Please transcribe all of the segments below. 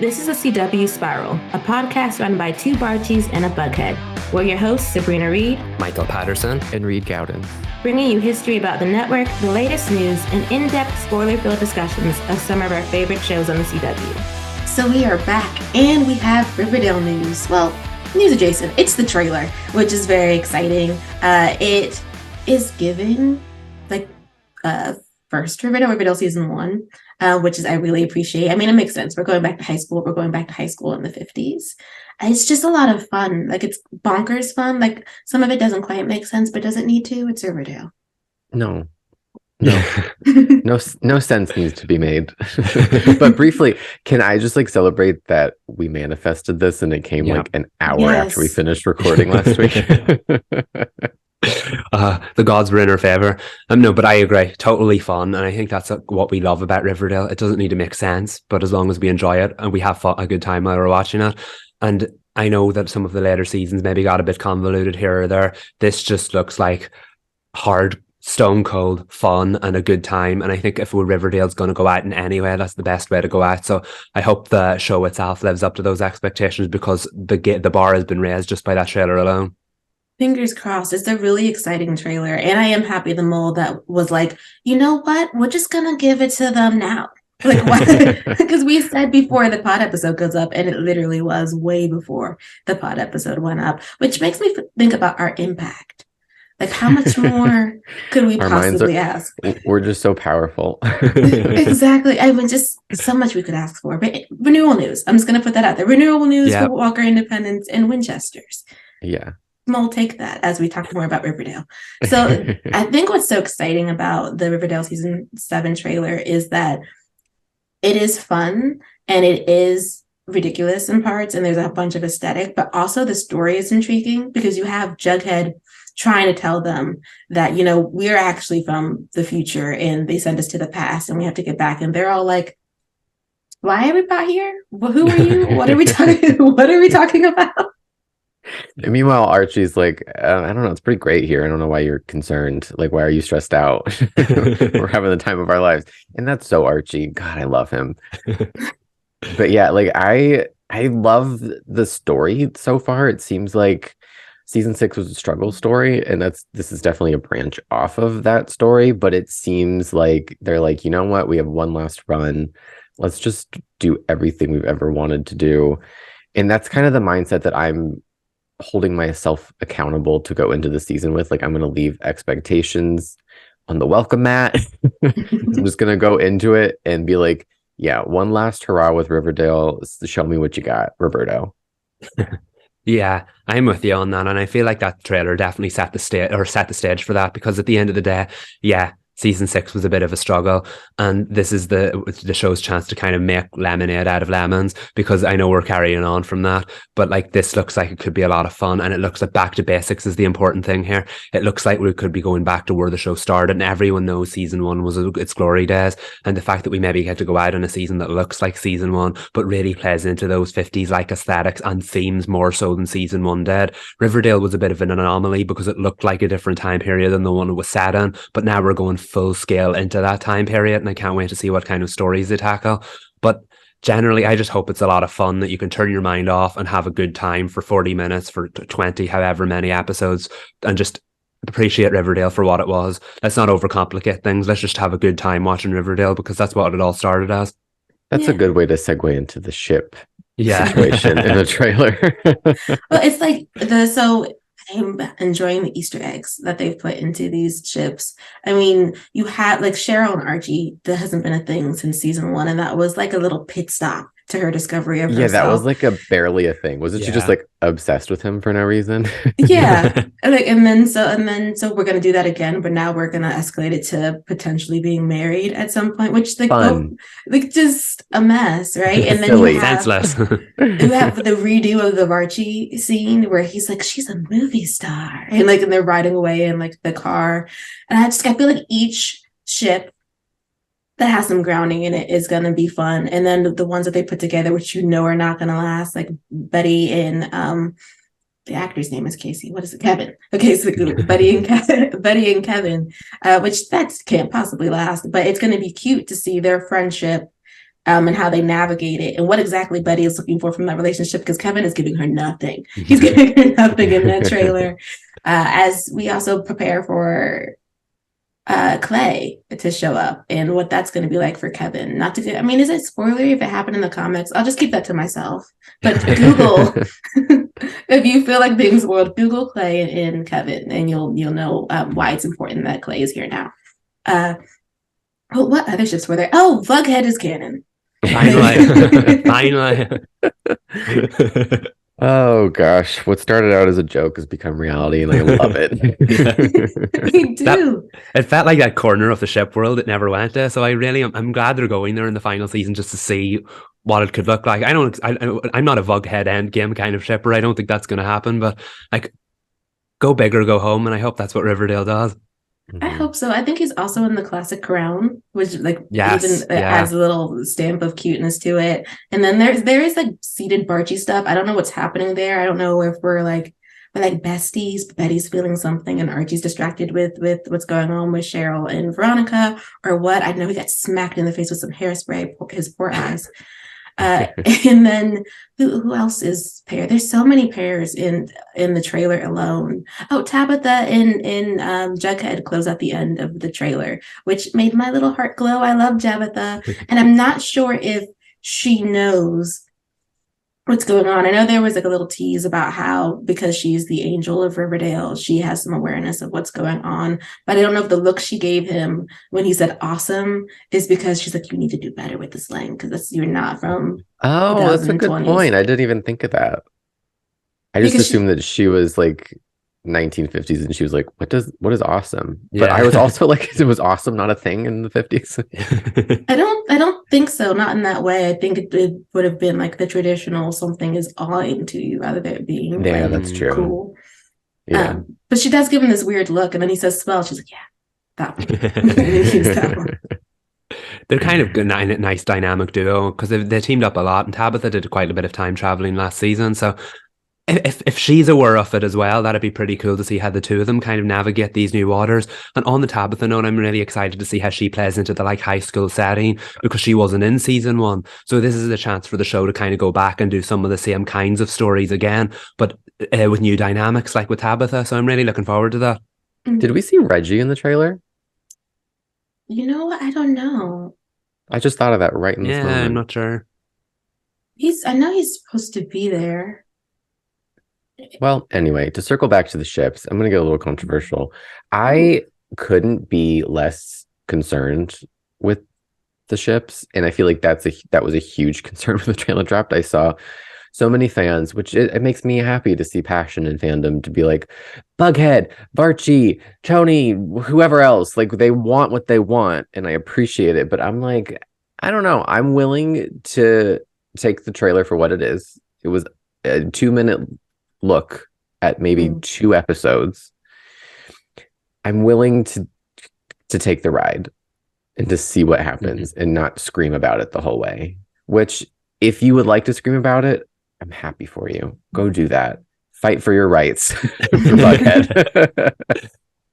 This is a CW Spiral, a podcast run by two Barchies and a Bughead. We're your hosts, Sabrina Reed, Michael Patterson, and Reed Gaudens, bringing you history about the network, the latest news, and in-depth spoiler-filled discussions of some of our favorite shows on the CW. So we are back, and we have Riverdale news. Well, news adjacent. It's the trailer, which is very exciting. It is giving first Riverdale season 1, which is I really appreciate. I mean, it makes sense. We're going back to high school. We're going back to high school in the 50s. It's just a lot of fun. Like, it's bonkers fun. Like, some of it doesn't quite make sense, but does it need to? It's Riverdale. No, no sense needs to be made. But briefly, can I just celebrate that we manifested this and it came an hour after we finished recording last week? The gods were in her favor. No, but I agree. Totally fun. And I think that's what we love about Riverdale. It doesn't need to make sense, but as long as we enjoy it and we have a good time while we're watching it. And I know that some of the later seasons maybe got a bit convoluted here or there. This just looks like hard, stone cold fun and a good time. And I think if Riverdale's going to go out in any way, that's the best way to go out. So I hope the show itself lives up to those expectations, because the bar has been raised just by that trailer alone. Fingers crossed. It's a really exciting trailer. And I am happy the mole that was like, you know what? We're just going to give it to them now. Like, why? Because we said before the pod episode goes up, and it literally was way before the pod episode went up, which makes me think about our impact. Like, how much more could we possibly ask? We're just so powerful. Exactly. I mean, just so much we could ask for. But renewal news. I'm just going to put that out there. Renewal news for Walker Independence and Winchesters. Yeah. We'll take that as we talk more about Riverdale. So I think what's so exciting about the Riverdale season 7 trailer is that it is fun and it is ridiculous in parts, and there's a bunch of aesthetic, but also the story is intriguing because you have Jughead trying to tell them that, we're actually from the future and they sent us to the past and we have to get back. And they're all like, why are we out here? Well, who are you? What are we talking about? And meanwhile, Archie's like, I don't know, it's pretty great here. I don't know why you're concerned. Like, why are you stressed out? We're having the time of our lives. And that's so Archie. God, I love him. But yeah, I love the story so far. It seems like season 6 was a struggle story, and this is definitely a branch off of that story. But it seems like they're like, you know what? We have one last run. Let's just do everything we've ever wanted to do. And that's kind of the mindset that I'm holding myself accountable to go into the season with. Like, I'm going to leave expectations on the welcome mat. I'm just going to go into it and be like, yeah, one last hurrah with Riverdale. Show me what you got, Roberto. Yeah, I'm with you on that. And I feel like that trailer definitely set the stage for that, because at the end of the day, season 6 was a bit of a struggle, and this is the show's chance to kind of make lemonade out of lemons, because I know we're carrying on from that, but this looks like it could be a lot of fun, and it looks like back to basics is the important thing here. It looks like we could be going back to where the show started, and everyone knows season 1 was its glory days, and the fact that we maybe get to go out on a season that looks like season 1 but really plays into those 50s aesthetics and themes more so than season 1 did. Riverdale was a bit of an anomaly because it looked like a different time period than the one it was set in, but now we're going full scale into that time period, and I can't wait to see what kind of stories they tackle. But generally, I just hope it's a lot of fun, that you can turn your mind off and have a good time for 40 minutes, for 20, however many episodes, and just appreciate Riverdale for what it was. Let's not overcomplicate things. Let's just have a good time watching Riverdale, because that's what it all started as. That's a good way to segue into the ship situation in the trailer. Well, it's like I'm enjoying the Easter eggs that they've put into these ships. I mean, you had Cheryl and Archie, that hasn't been a thing since season 1, and that was like a little pit stop to her discovery of herself. Yeah, that was barely a thing. Wasn't she just obsessed with him for no reason? Yeah. And then so we're gonna do that again, but now we're gonna escalate it to potentially being married at some point, which fun. Just a mess, right? And then silly. you have the redo of the Archie scene where he's like, she's a movie star, and they're riding away in the car, and I feel like each ship that has some grounding in it is going to be fun. And then the ones that they put together, which are not going to last, like Betty and the actor's name is Casey. What is it? Kevin. Okay, so Betty and Kevin, which that can't possibly last, but it's going to be cute to see their friendship and how they navigate it and what exactly Betty is looking for from that relationship, because Kevin is giving her nothing. He's giving her nothing in that trailer. As we also prepare for Clay to show up and what that's going to be like for Kevin. Not to get, I mean, is it spoilery if it happened in the comics? I'll just keep that to myself. But Google, if you feel like things will, Google Clay and Kevin, and you'll know why it's important that Clay is here now. What other ships were there? Oh, Bughead is canon. Finally. Oh gosh, what started out as a joke has become reality, and I love it. We do. It felt like that corner of the ship world it never went to. So I'm glad they're going there in the final season just to see what it could look like. I'm not a Bughead Endgame kind of shipper. I don't think that's going to happen. But like, go big or go home, and I hope that's what Riverdale does. I hope so. I think he's also in the classic Crown, which Yes, adds a little stamp of cuteness to it. And then there is like seated Barchi stuff. I don't know what's happening there. I don't know if we're like besties, but Betty's feeling something and Archie's distracted with what's going on with Cheryl and Veronica, or what. I know he got smacked in the face with some hairspray, his poor eyes. And then who else is pair? There's so many pairs in the trailer alone. Oh, Tabitha and Jughead close at the end of the trailer, which made my little heart glow. I love Tabitha, and I'm not sure if she knows what's going on. I know there was like a little tease about how, because she's the angel of Riverdale, she has some awareness of what's going on. But I don't know if the look she gave him when he said awesome is because she's like, you need to do better with the slang, because you're not from that's a good point. I didn't even think of that. I just assumed that she was like 1950s, and she was like, what is awesome? Yeah. But I was also like, it was awesome not a thing in the 50s. I don't think so, not in that way. I think it would have been like the traditional something is awing to you rather than it being that's true, cool. Yeah, but she does give him this weird look, and then he says spell, she's like, yeah, that one. And he keeps that one. They're kind of a nice dynamic duo, because they teamed up a lot, and Tabitha did quite a bit of time traveling last season, so if she's aware of it as well, that'd be pretty cool to see how the two of them kind of navigate these new waters. And on the Tabitha note, I'm really excited to see how she plays into the like high school setting, because she wasn't in season 1. So this is a chance for the show to kind of go back and do some of the same kinds of stories again, but with new dynamics like with Tabitha. So I'm really looking forward to that. Did we see Reggie in the trailer? You know what? I don't know. I just thought of that right in this moment. I'm not sure. I know he's supposed to be there. Well, anyway, to circle back to the ships, I'm going to get a little controversial. I couldn't be less concerned with the ships, and I feel like that was a huge concern when the trailer dropped. I saw so many fans, which it makes me happy to see passion in fandom, to be like, Bughead, Barchi, Tony, whoever else, like they want what they want, and I appreciate it. But I'm like, I don't know. I'm willing to take the trailer for what it is. It was a 2-minute look at maybe 2 episodes. I'm willing to take the ride and to see what happens and not scream about it the whole way. Which, if you would like to scream about it, I'm happy for you. Go do that. Fight for your rights for Bughead.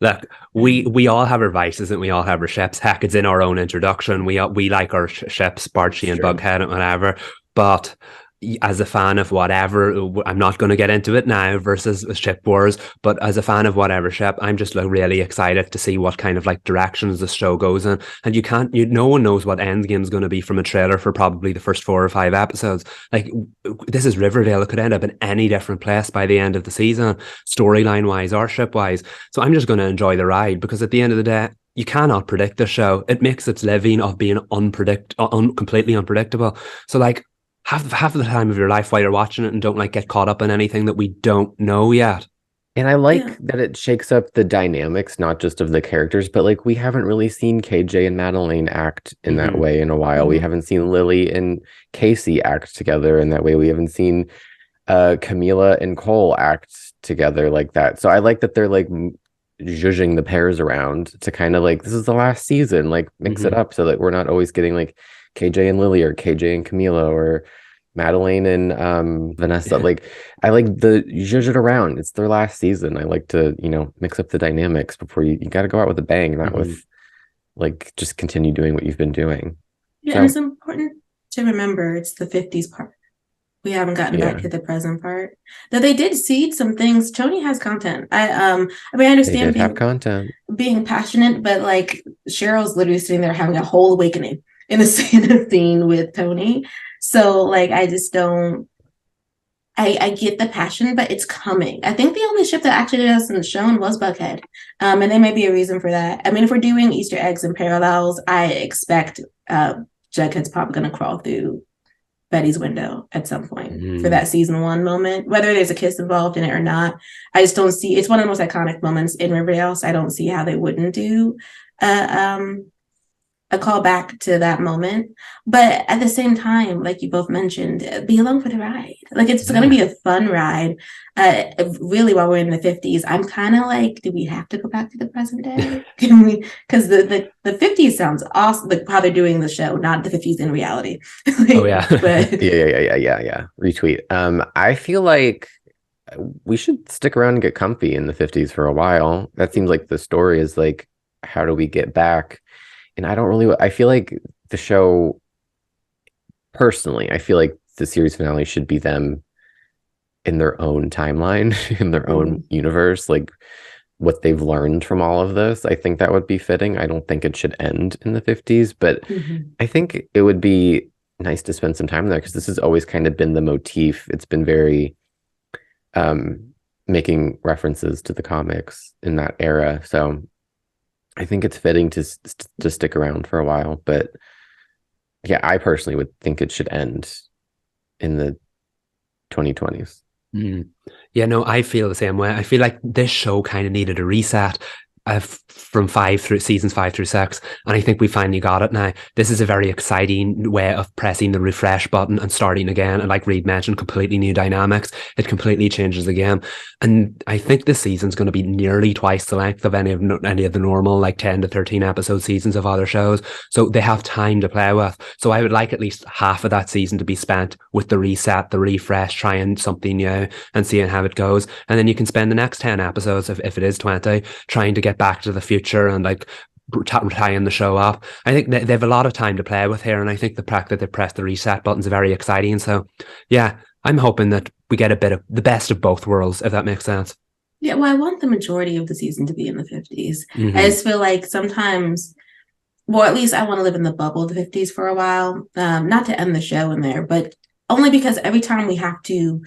Look, we all have our vices and we all have our ships. Heck, it's in our own introduction. We like our ships, Barchi and Bughead and whatever. But as a fan of whatever, I'm not going to get into it now versus ship wars, but as a fan of whatever ship, I'm just like really excited to see what kind of like directions the show goes in. And no one knows what Endgame is going to be from a trailer for probably the first 4 or 5 episodes. Like, this is Riverdale. It could end up in any different place by the end of the season, storyline wise or ship wise. So I'm just going to enjoy the ride, because at the end of the day, you cannot predict the show. It makes its living of being completely unpredictable. So like, have the time of your life while you're watching it, and don't like get caught up in anything that we don't know yet. And I like that it shakes up the dynamics, not just of the characters, but like, we haven't really seen KJ and Madeleine act in that way in a while. We haven't seen Lily and Casey act together in that way. We haven't seen Camila and Cole act together like that. So I like that they're like zhuzhing the pairs around to kind of like, this is the last season, like mix it up so that we're not always getting like KJ and Lily or KJ and Camila or Madeleine and Vanessa. Like, I like the zhuzh it around. It's their last season. I like to, mix up the dynamics before you got to go out with a bang, not with like just continue doing what you've been doing. Yeah, so, and it's important to remember it's the 50s part. We haven't gotten back to the present part. Though they did seed some things. Tony has content. I understand being passionate, but like Cheryl's literally sitting there having a whole awakening in a scene with Tony. So like I just don't. I get the passion, but it's coming. I think the only ship that actually hasn't shown was Buckhead. And there may be a reason for that. I mean, if we're doing Easter eggs and parallels, I expect Jughead's probably going to crawl through Betty's window at some point for that season 1 moment, whether there's a kiss involved in it or not. I just don't see, it's one of the most iconic moments in Riverdale, so I don't see how they wouldn't do a call back to that moment. But at the same time, like you both mentioned, be along for the ride. Like it's going to be a fun ride. Really, while we're in the 50s, I'm kind of like, do we have to go back to the present day? Can we? Because the 50s sounds awesome. Like how they're doing the show, not the 50s in reality. Like, oh yeah, but... yeah. Retweet. I feel like we should stick around and get comfy in the 50s for a while. That seems like the story is like, how do we get back? And I feel like the show, personally, I feel like the series finale should be them in their own timeline, in their own universe, like what they've learned from all of this. I think that would be fitting. I don't think it should end in the 50s, but I think it would be nice to spend some time there because this has always kind of been the motif. It's been very making references to the comics in that era. So I think it's fitting to stick around for a while, but yeah, I personally would think it should end in the 2020s. Yeah, no, I feel the same way. I feel like this show kind of needed a reset from seasons 5 through 6, and I think we finally got it now. This is a very exciting way of pressing the refresh button and starting again, and like Reed mentioned, completely new dynamics. It completely changes the game, and I think this season's going to be nearly twice the length of any of the normal like 10 to 13 episode seasons of other shows, so they have time to play with. So I would like at least half of that season to be spent with the reset, the refresh, trying something new and seeing how it goes, and then you can spend the next 10 episodes, if it is 20, trying to get back to the future and like tying the show up. I think they have a lot of time to play with here, and I think the fact that they press the reset button is very exciting. So yeah, I'm hoping that we get a bit of the best of both worlds, if that makes sense. Yeah, well, I want the majority of the season to be in the 50s. I just feel like sometimes, well, at least I want to live in the bubble of the 50s for a while, not to end the show in there, but only because every time we have to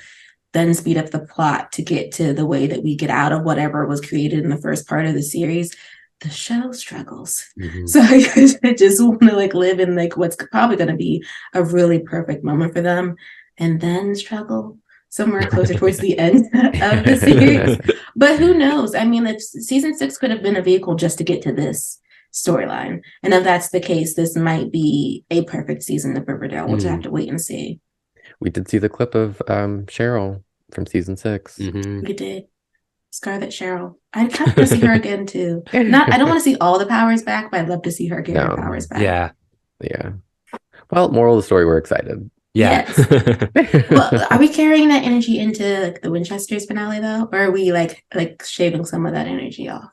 then speed up the plot to get to the way that we get out of whatever was created in the first part of the series, the show struggles. So I just want to like live in like what's probably going to be a really perfect moment for them, and then struggle somewhere closer towards the end of the series. But who knows? I mean, if season 6 could have been a vehicle just to get to this storyline, and if that's the case, this might be a perfect season of Riverdale. We'll just have to wait and see. We did see the clip of Cheryl from season 6. We did. Scarlet Cheryl. I'd kind of want to see her again too. I don't want to see all the powers back, but I'd love to see her get her powers back. Yeah. Well, moral of the story, we're excited. Yeah. Yes. Well, are we carrying that energy into like the Winchesters finale though, or are we like shaving some of that energy off?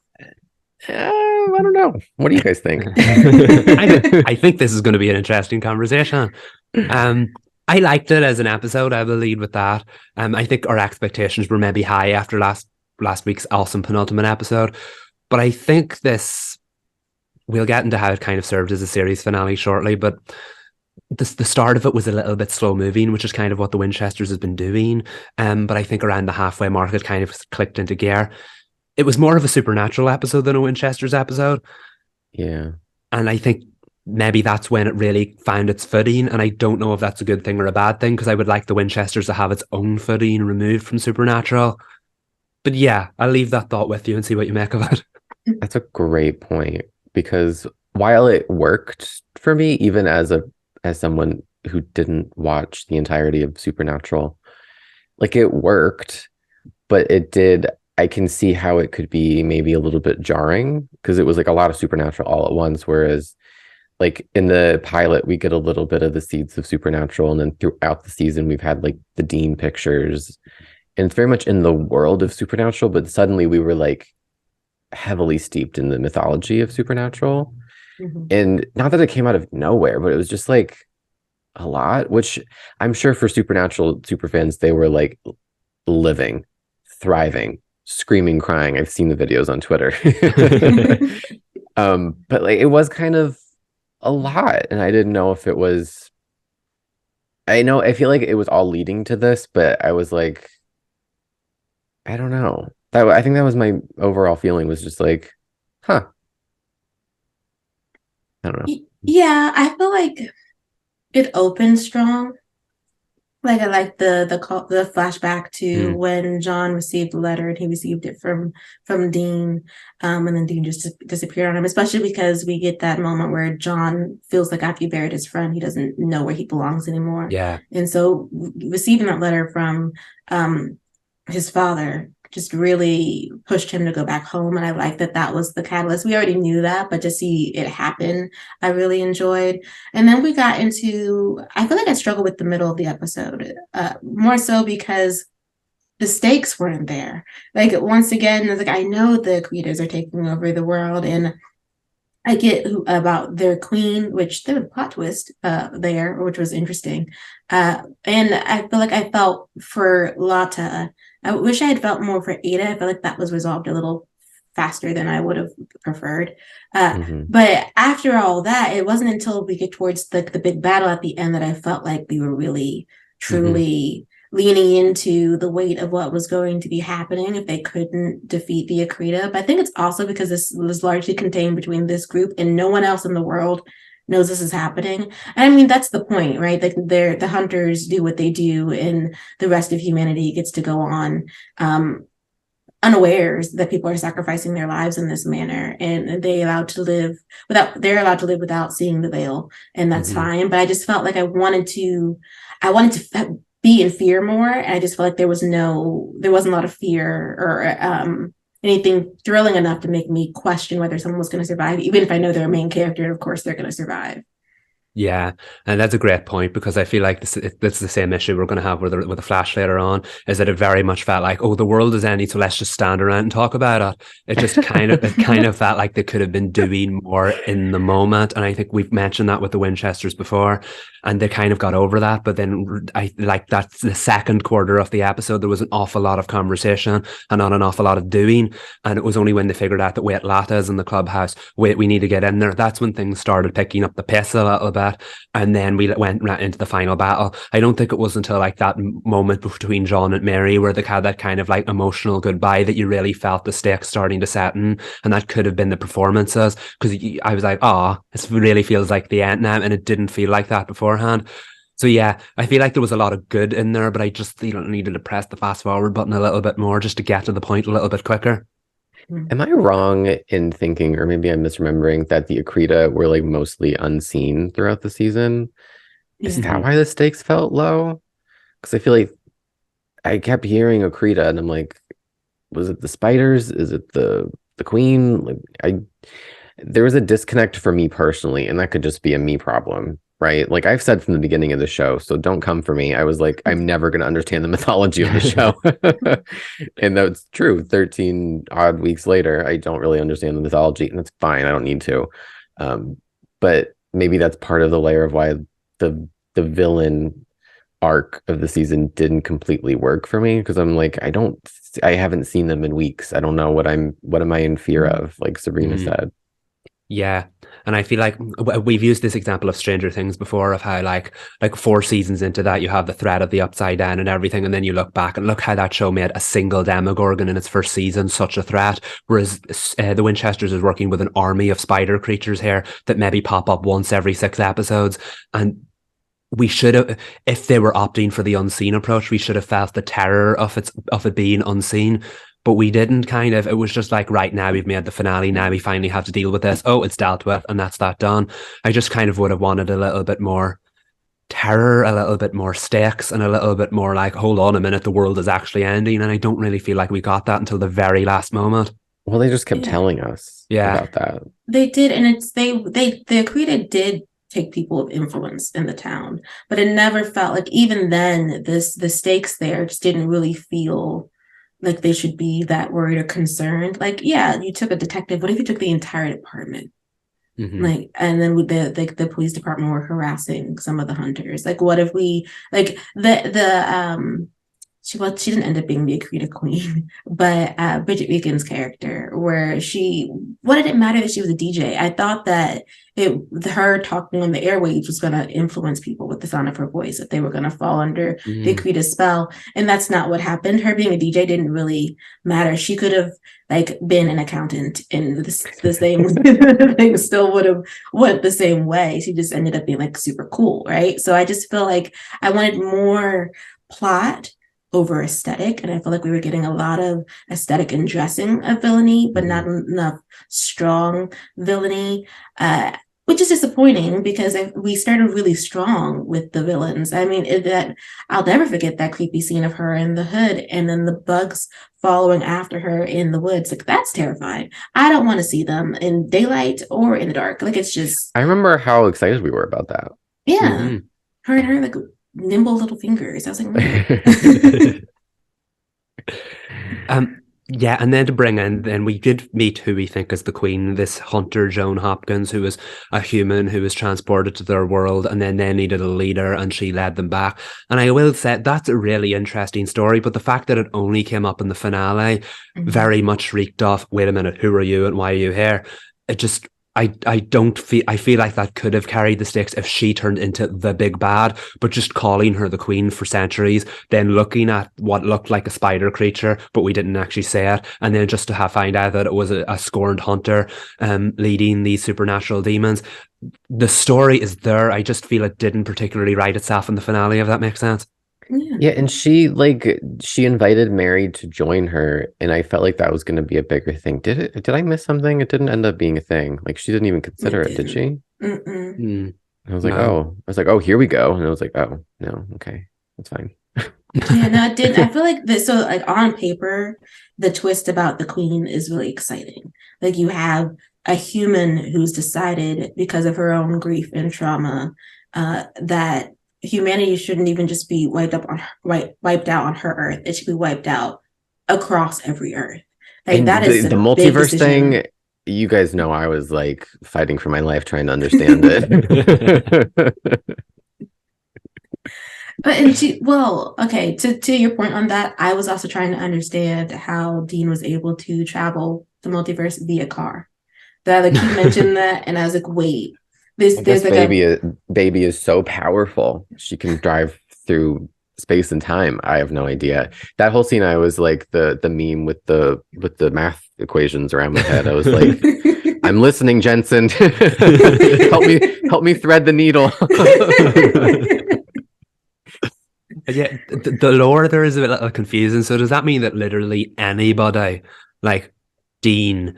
I don't know. What do you guys think? I think this is going to be an interesting conversation. I liked it as an episode. I will lead with that. I think our expectations were maybe high after last week's awesome penultimate episode, but I think we'll get into how it kind of served as a series finale shortly, but the start of it was a little bit slow moving, which is kind of what the Winchesters has been doing. But I think around the halfway mark, it kind of clicked into gear. It was more of a supernatural episode than a Winchesters episode. Yeah. And I think maybe that's when it really found its footing, and I don't know if that's a good thing or a bad thing, because I would like the Winchesters to have its own footing removed from Supernatural. But yeah, I'll leave that thought with you and see what you make of it. That's a great point, because while it worked for me, even as someone who didn't watch the entirety of Supernatural, like it worked, but I can see how it could be maybe a little bit jarring, because it was like a lot of Supernatural all at once, whereas like in the pilot, we get a little bit of the seeds of Supernatural, and then throughout the season, we've had like the Dean pictures, and it's very much in the world of Supernatural, but suddenly we were like heavily steeped in the mythology of Supernatural. And not that it came out of nowhere, but it was just like a lot, which I'm sure for Supernatural superfans, they were like living, thriving, screaming, crying. I've seen the videos on Twitter. But like it was kind of a lot, and I didn't know if it was. I feel like it was all leading to this, but I was like, I don't know. I think that was my overall feeling, was just like, huh. I don't know. Yeah, I feel like it opened strong. Like I like the flashback to when John received the letter and he received it from Dean, and then Dean just disappeared on him. Especially because we get that moment where John feels like after he buried his friend, he doesn't know where he belongs anymore. Yeah. And so receiving that letter from his father just really pushed him to go back home. And I like that was the catalyst. We already knew that, but to see it happen, I really enjoyed. And then we got into, I feel like I struggled with the middle of the episode, more so because the stakes weren't there. Like, once again, like, I know the creators are taking over the world, and I get about their queen, which there was a plot twist there, which was interesting. And I feel like I felt for Lata. I wish I had felt more for Ada. I feel like that was resolved a little faster than I would have preferred. But after all that, it wasn't until we get towards the big battle at the end that I felt like we were really, truly leaning into the weight of what was going to be happening if they couldn't defeat the Akrita. But I think it's also because this was largely contained between this group and no one else in the world knows this is happening. And I mean, that's the point, right? Like, the hunters do what they do, and the rest of humanity gets to go on unawares that people are sacrificing their lives in this manner, and they're allowed to live without seeing the veil, and that's fine. But I just felt like I wanted to be in fear more, and I just felt like there wasn't a lot of fear or anything thrilling enough to make me question whether someone was going to survive, even if I know they're a main character, and of course they're going to survive. Yeah, and that's a great point, because I feel like this is the same issue we're going to have with the Flash later on, is that it very much felt like, oh, the world is ending, so let's just stand around and talk about it. It just kind of felt like they could have been doing more in the moment, and I think we've mentioned that with the Winchesters before, and they kind of got over that. But then that's the second quarter of the episode, there was an awful lot of conversation and not an awful lot of doing, and it was only when they figured out that, wait, Lata's in the clubhouse, wait, we need to get in there, that's when things started picking up the pace a little bit. And then we went right into the final battle. I don't think it was until like that moment between John and Mary where they had that kind of like emotional goodbye that you really felt the stakes starting to set in, and that could have been the performances, because I was like, this really feels like the end now, and it didn't feel like that beforehand. So yeah, I feel like there was a lot of good in there, but I just needed to press the fast forward button a little bit more just to get to the point a little bit quicker. Am I wrong in thinking, or maybe I'm misremembering, that the Akrita were like mostly unseen throughout the season? Is that why the stakes felt low? Because I feel like I kept hearing Akrita, and I'm like, was it the spiders? Is it the queen? Like, there was a disconnect for me personally, and that could just be a me problem, right? Like I've said from the beginning of the show, so don't come for me. I was like, I'm never going to understand the mythology of the show. And that's true. 13 odd weeks later, I don't really understand the mythology, and that's fine. I don't need to. But maybe that's part of the layer of why the villain arc of the season didn't completely work for me, because I'm like, I haven't seen them in weeks. I don't know what am I in fear of, like Sabrina said. Yeah, and I feel like we've used this example of Stranger Things before, of how like 4 seasons into that you have the threat of the Upside Down and everything, and then you look back and look how that show made a single Demogorgon in its first season such a threat, whereas the Winchesters is working with an army of spider creatures here that maybe pop up once every 6 episodes, and we should have, if they were opting for the unseen approach, we should have felt the terror of it being unseen. But we didn't. It was just like, right, now we've made the finale, now we finally have to deal with this. Oh, it's dealt with, and that's that done. I just kind of would have wanted a little bit more terror, a little bit more stakes, and a little bit more like, hold on a minute, the world is actually ending. And I don't really feel like we got that until the very last moment. Well, they just kept telling us about that. They did, and the Akrita did take people of influence in the town, but it never felt like, even then, the stakes there just didn't really feel like they should be that worried or concerned. Like, yeah, you took a detective. What if you took the entire department? Like, and then with the police department were harassing some of the hunters. Like, what if we like she didn't end up being the Akrita queen, but Bridget Beacon's character, where what did it matter that she was a DJ? I thought that her talking on the airwaves was going to influence people with the sound of her voice, that they were going to fall under the Akrita spell, and that's not what happened. Her being a DJ didn't really matter. She could have like been an accountant, and the same thing still would have went the same way. She just ended up being like super cool, right? So I just feel like I wanted more plot over aesthetic, and I feel like we were getting a lot of aesthetic and dressing of villainy, but not enough strong villainy, which is disappointing because we started really strong with the villains. I mean, that I'll never forget that creepy scene of her in the hood and then the bugs following after her in the woods. Like, that's terrifying. I don't want to see them in daylight or in the dark. Like, it's just. I remember how excited we were about that. Yeah, her and her like nimble little fingers. I was like, yeah, and then to bring in, then we did meet who we think is the queen, this hunter, Joan Hopkins, who was a human who was transported to their world, and then they needed a leader, and she led them back. And I will say that's a really interesting story, but the fact that it only came up in the finale very much reeked off, wait a minute, who are you and why are you here? It just, I feel like that could have carried the stakes if she turned into the big bad, but just calling her the queen for centuries, then looking at what looked like a spider creature, but we didn't actually say it, and then just to have find out that it was a scorned hunter leading these supernatural demons. The story is there. I just feel it didn't particularly write itself in the finale, if that makes sense. Yeah, and she invited Mary to join her, and I felt like that was going to be a bigger thing. Did I miss something? It didn't end up being a thing. Like, she didn't even consider it, did she? I was like, oh, here we go, and I was like, oh no, okay, that's fine. Yeah, no, it did. I feel like this. So, like, on paper, the twist about the queen is really exciting. Like, you have a human who's decided because of her own grief and trauma that humanity shouldn't even just be wiped out on her Earth. It should be wiped out across every Earth. Like, and that is the multiverse thing. You guys know I was like fighting for my life trying to understand it. But to your point on that, I was also trying to understand how Dean was able to travel the multiverse via car. That, like, you mentioned that, and I was like, wait. There's like baby is so powerful. She can drive through space and time. I have no idea. That whole scene, I was like the meme with the math equations around my head. I was like, I'm listening, Jensen. help me thread the needle. Yeah, the lore there is a little confusing. So does that mean that literally anybody, like Dean,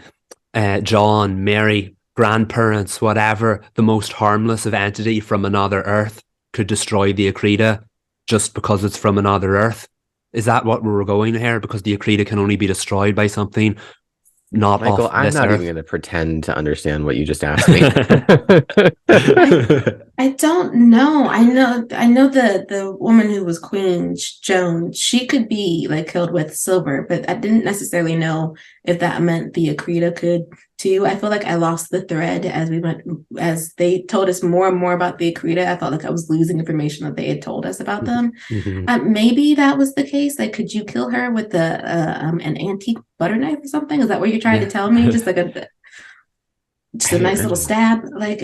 John, Mary, grandparents, whatever, the most harmless of entity from another Earth could destroy the Akrita just because it's from another Earth? Is that what we're going here? Because the Akrita can only be destroyed by something not Michael, off I'm this not Earth. even going to pretend to understand what you just asked me. I don't know. I know the woman who was Queen Joan, she could be like killed with silver, but I didn't necessarily know if that meant the Akrita could too. I feel like I lost the thread as they told us more and more about the Akrita. I felt like I was losing information that they had told us about them. Maybe that was the case. Like, could you kill her with an antique butter knife or something? Is that what you're trying to tell me? Just like a nice little stab, like.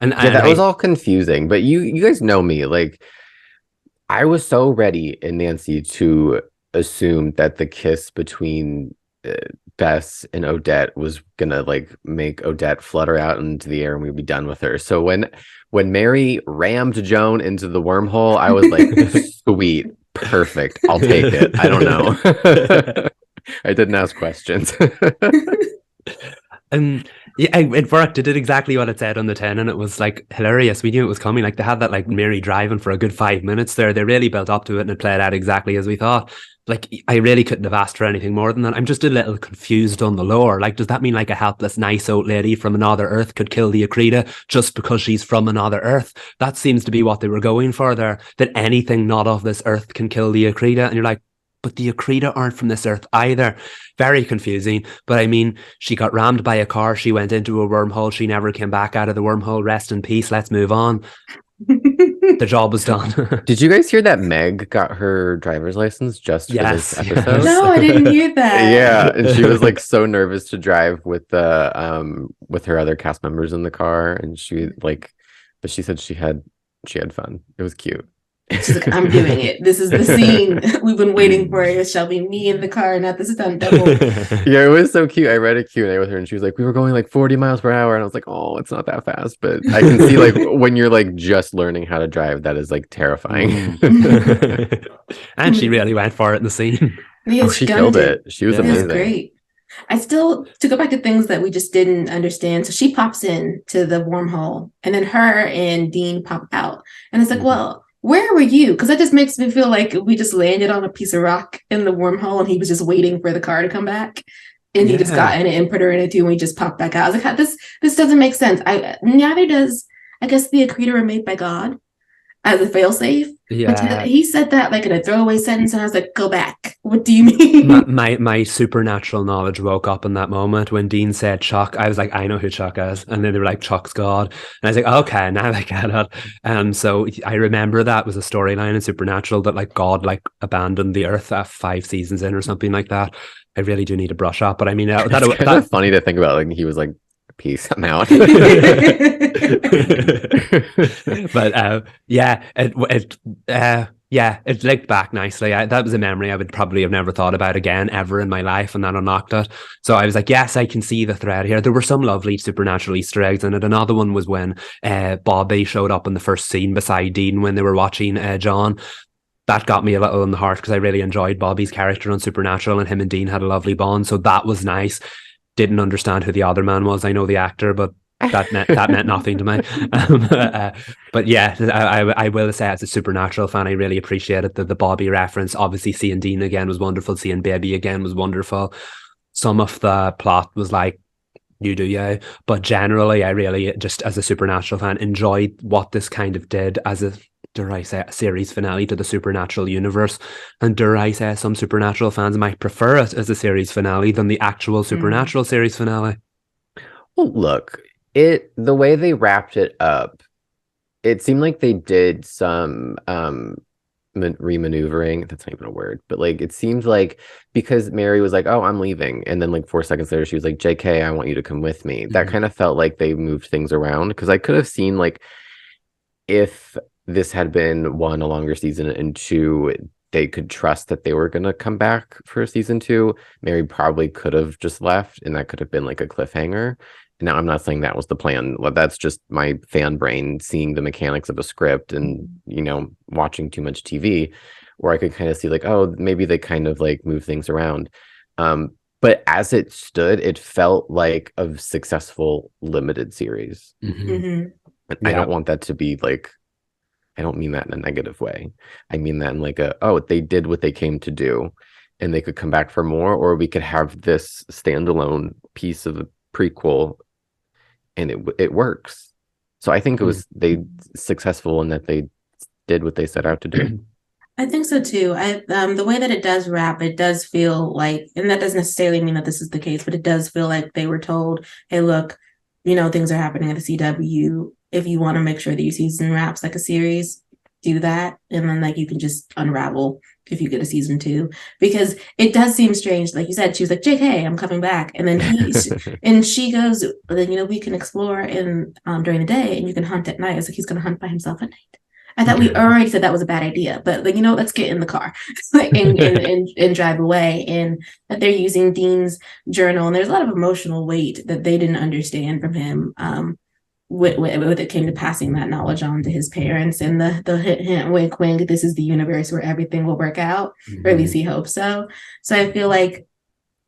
And that was all confusing. But you guys know me. Like, I was so ready in Nancy to assume that the kiss between Bess and Odette was gonna like make Odette flutter out into the air and we'd be done with her. So when Mary rammed Joan into the wormhole, I was like, sweet, perfect, I'll take it. I don't know. I didn't ask questions. Yeah, it worked. It did exactly what it said on the tin, and it was like hilarious. We knew it was coming. Like, they had that like Mary driving for a good 5 minutes there. They really built up to it, and it played out exactly as we thought. Like, I really couldn't have asked for anything more than that. I'm just a little confused on the lore. Like, does that mean like a helpless, nice old lady from another Earth could kill the Akrita just because she's from another Earth? That seems to be what they were going for there. That anything not of this Earth can kill the Akrita, and you're like, but the Accreta aren't from this earth either. Very confusing. But I mean, she got rammed by a car. She went into a wormhole. She never came back out of the wormhole. Rest in peace. Let's move on. The job was done. Did you guys hear that Meg got her driver's license just for this episode? No, I didn't hear that. Yeah, and she was like so nervous to drive with the with her other cast members in the car, and she like, but she said she had fun. It was cute. She's like, I'm doing it. This is the scene we've been waiting for. It shall be me in the car, not the stunt double. Yeah, it was so cute. I read a Q&A with her, and she was like, we were going like 40 miles per hour, and I was like, oh, it's not that fast. But I can see like when you're like just learning how to drive, that is like terrifying. And she really went for it in the scene. She killed it. She was amazing. It was great. I still, to go back to things that we just didn't understand. So she pops in to the wormhole, and then her and Dean pop out. And it's like, well, where were you? Because that just makes me feel like we just landed on a piece of rock in the wormhole, and he was just waiting for the car to come back. And he just got in it and put her in it too, and we just popped back out. I was like, this doesn't make sense. Neither does, I guess, the Accreta were made by God as a failsafe. Yeah. He said that like in a throwaway sentence, and I was like, go back. What do you mean? My supernatural knowledge woke up in that moment when Dean said Chuck. I was like, I know who Chuck is. And then they were like, Chuck's God. And I was like, okay, now I get it. So I remember that was a storyline in Supernatural that like God like abandoned the earth 5 seasons in or something like that. I really do need to brush up. But I mean, that's funny to think about. Like he was like, peace, I'm out. But it linked back nicely. That was a memory I would probably have never thought about again ever in my life, and that unlocked it. So I was like, yes, I can see the thread here. There were some lovely supernatural Easter eggs in it. Another one was when Bobby showed up in the first scene beside Dean when they were watching John. That got me a little in the heart because I really enjoyed Bobby's character on Supernatural, and him and Dean had a lovely bond. So that was nice. Didn't understand who the other man was. I know the actor, but that meant nothing to me. But yeah, I will say as a Supernatural fan, I really appreciated the Bobby reference. Obviously, seeing Dean again was wonderful. Seeing Baby again was wonderful. Some of the plot was like, you do, yeah. But generally, I really, just as a Supernatural fan, enjoyed what this kind of did as a, dare I say, a series finale to the Supernatural universe. And dare I say, some Supernatural fans might prefer it as a series finale than the actual Supernatural series finale. Well, look, the way they wrapped it up, it seemed like they did some remaneuvering. That's not even a word, but like it seemed like because Mary was like, oh, I'm leaving, and then like 4 seconds later she was like, JK, I want you to come with me. That kind of felt like they moved things around, because I could have seen like if this had been 1, a longer season, and 2, they could trust that they were going to come back for season 2, Mary probably could have just left, and that could have been like a cliffhanger. Now, I'm not saying that was the plan. That's just my fan brain seeing the mechanics of a script and, you know, watching too much TV, where I could kind of see like, oh, maybe they kind of like move things around. But as it stood, it felt like a successful limited series. Mm-hmm. I don't want that to be like, I don't mean that in a negative way. I mean that in like they did what they came to do, and they could come back for more, or we could have this standalone piece of a prequel and it works. So I think it was successful in that they did what they set out to do. I think so too. The way that it does wrap, it does feel like, and that doesn't necessarily mean that this is the case, but it does feel like they were told, hey, look, you know, things are happening at the CW. If you want to make sure that your season wraps like a series, do that. And then like you can just unravel if you get a season 2, because it does seem strange. Like you said, she was like, JK, I'm coming back. And then she goes, then, you know, we can explore during the day and you can hunt at night. It's like he's going to hunt by himself at night. I thought we already said that was a bad idea, but like, you know, let's get in the car and drive away. And that they're using Dean's journal, and there's a lot of emotional weight that they didn't understand from him. When it came to passing that knowledge on to his parents, and the hint, wink, wink, this is the universe where everything will work out, or at least he hopes so. So I feel like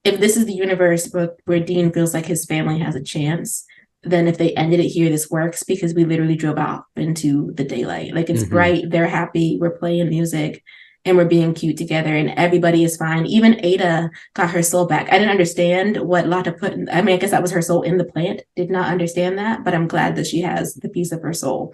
if this is the universe where Dean feels like his family has a chance, then if they ended it here, this works, because we literally drove off into the daylight. Like it's bright, they're happy, we're playing music, and we're being cute together, and everybody is fine. Even Ada got her soul back. I didn't understand what Lotta put in. I mean, I guess that was her soul in the plant. Did not understand that, but I'm glad that she has the piece of her soul.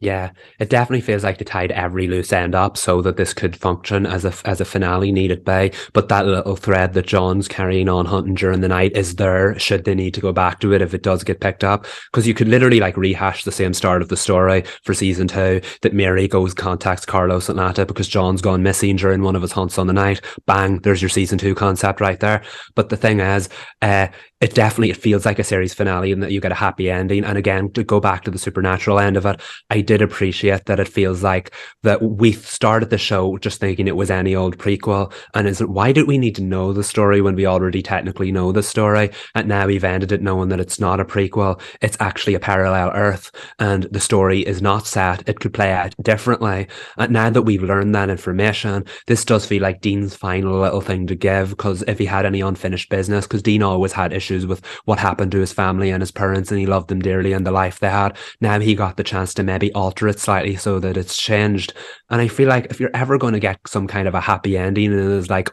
Yeah, it definitely feels like they tied every loose end up so that this could function as a finale needed by. But that little thread that John's carrying on hunting during the night is there should they need to go back to it if it does get picked up. Because you could literally like rehash the same start of the story for season 2, that Mary goes contacts Carlos Atlanta because John's gone missing during one of his hunts on the night. Bang, there's your season 2 concept right there. But the thing is, it feels like a series finale in that you get a happy ending. And again, to go back to the supernatural end of it, I did appreciate that it feels like that we started the show just thinking it was any old prequel. And is it, why did we need to know the story when we already technically know the story? And now we've ended it knowing that it's not a prequel. It's actually a parallel Earth. And the story is not set. It could play out differently. And now that we've learned that information, this does feel like Dean's final little thing to give, because if he had any unfinished business, because Dean always had issues with what happened to his family and his parents, and he loved them dearly and the life they had. Now he got the chance to maybe alter it slightly so that it's changed. And I feel like if you're ever going to get some kind of a happy ending and it is like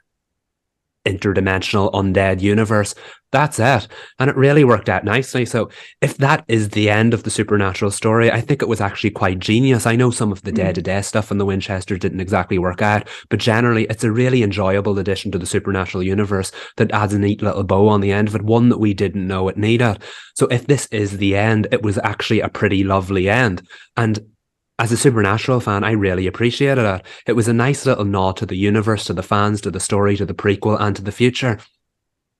interdimensional undead universe, that's it. And it really worked out nicely. So if that is the end of the supernatural story, I think it was actually quite genius. I know some of the day-to-day stuff in the Winchesters didn't exactly work out, but generally it's a really enjoyable addition to the supernatural universe that adds a neat little bow on the end of it, one that we didn't know it needed. So if this is the end, it was actually a pretty lovely end. And as a Supernatural fan, I really appreciated it. It was a nice little nod to the universe, to the fans, to the story, to the prequel, and to the future.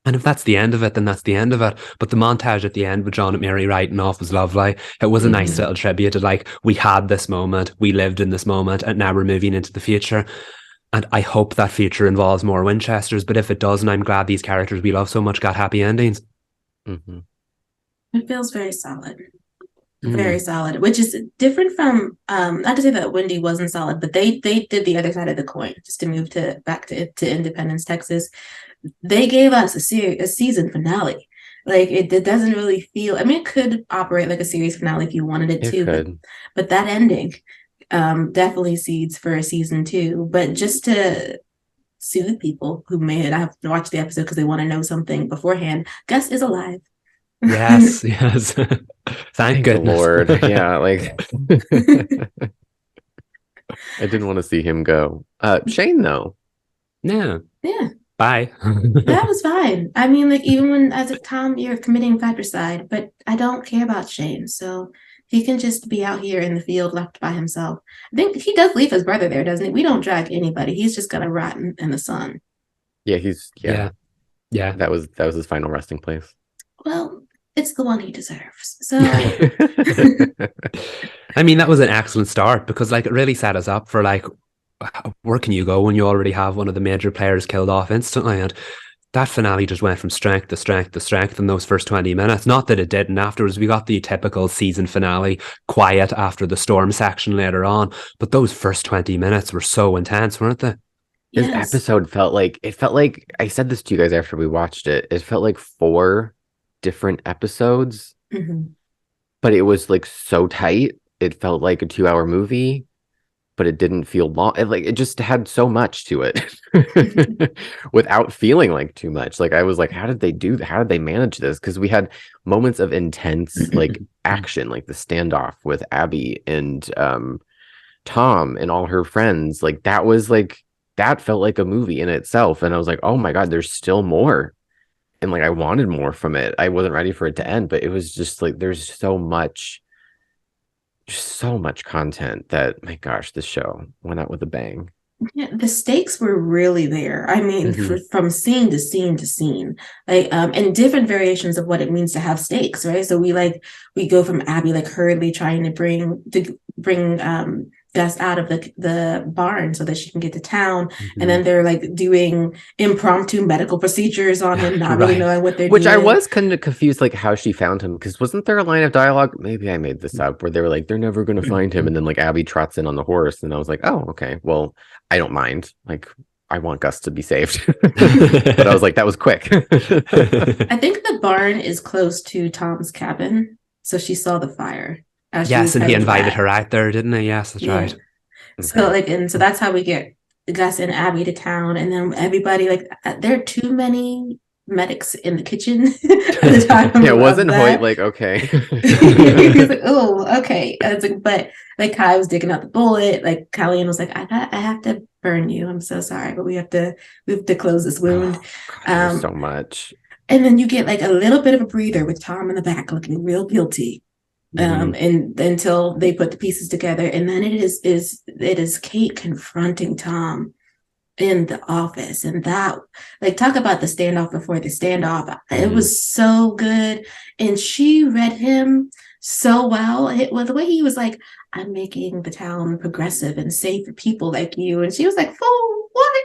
And if that's the end of it, then that's the end of it. But the montage at the end with John and Mary writing off was lovely. It was a nice little tribute to like, we had this moment, we lived in this moment, and now we're moving into the future. And I hope that future involves more Winchesters. But if it doesn't, I'm glad these characters we love so much got happy endings. Mm-hmm. It feels very solid. Very solid, which is different from not to say that Wendy wasn't solid, but they did the other side of the coin. Just to move back to Independence, Texas, they gave us a season finale. Like it doesn't really feel. I mean, it could operate like a series finale if you wanted it to, but that ending definitely seeds for a season 2. But just to soothe people who may not have watched the episode because they want to know something beforehand, Gus is alive. Yes. Thank goodness. Lord. Yeah, like I didn't want to see him go. Shane, though. Yeah. Bye. That was fine. I mean, like, even when as a Tom, you're committing fratricide, but I don't care about Shane, so he can just be out here in the field left by himself. I think he does leave his brother there, doesn't he? We don't drag anybody. He's just gonna rot in the sun. Yeah, yeah. That was his final resting place. Well, it's the one he deserves. So I mean, that was an excellent start because like it really set us up for like, where can you go when you already have one of the major players killed off instantly? And that finale just went from strength to strength to strength in those first 20 minutes. Not that it didn't. Afterwards, we got the typical season finale, quiet after the storm section later on. But those first 20 minutes were so intense, weren't they? This episode felt like, I said this to you guys after we watched it. It felt like 4 different episodes, but it was like so tight. It felt like a 2-hour movie, but it didn't feel long. It just had so much to it without feeling like too much. Like I was like, how did they manage this? Because we had moments of intense like action, like the standoff with Abby and Tom and all her friends. Like that felt like a movie in itself. And I was like, oh my God, there's still more. And like I wanted more from it. I wasn't ready for it to end, but it was just like there's so much content that, my gosh, this show went out with a bang. Yeah, the stakes were really there. I mean, from scene to scene to scene, like and different variations of what it means to have stakes, right? So we go from Abby like hurriedly trying to bring Gus out of the barn so that she can get to town, and then they're like doing impromptu medical procedures on him, not really knowing what they're doing. Which I was kind of confused, like how she found him, because wasn't there a line of dialogue? Maybe I made this up, where they were like, they're never going to find him, and then like Abby trots in on the horse, and I was like, oh, okay, well, I don't mind. Like, I want Gus to be saved, but I was like, that was quick. I think the barn is close to Tom's cabin, so she saw the fire. Yes, and he invited her out there, didn't he? Yes, that's right. So so that's how we get Gus and Abby to town, and then everybody, like, there are too many medics in the kitchen at the time. Yeah, wasn't Hoyt like, okay? He was like, oh, okay. I was like, but like Kai was digging out the bullet. Like Colleen was like, I have to burn you. I'm so sorry, but we have to close this wound. Oh, God, there's so much. And then you get like a little bit of a breather with Tom in the back looking real guilty. And until they put the pieces together, and then it is Kate confronting Tom in the office, and that, like, talk about the standoff before the standoff. It was so good, and she read him so well. It was the way he was like, I'm making the town progressive and safe for people like you, and she was like, fool, what?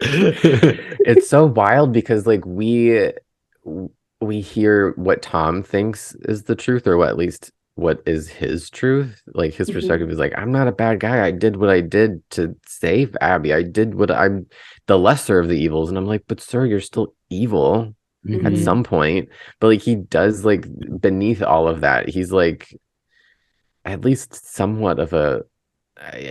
It's so wild because like we hear what Tom thinks is the truth, or at least what is his truth. Like his perspective is like, I'm not a bad guy. I did what I did to save Abby. I did what I'm the lesser of the evils. And I'm like, but sir, you're still evil at some point. But like he does, like, beneath all of that, he's like at least somewhat of a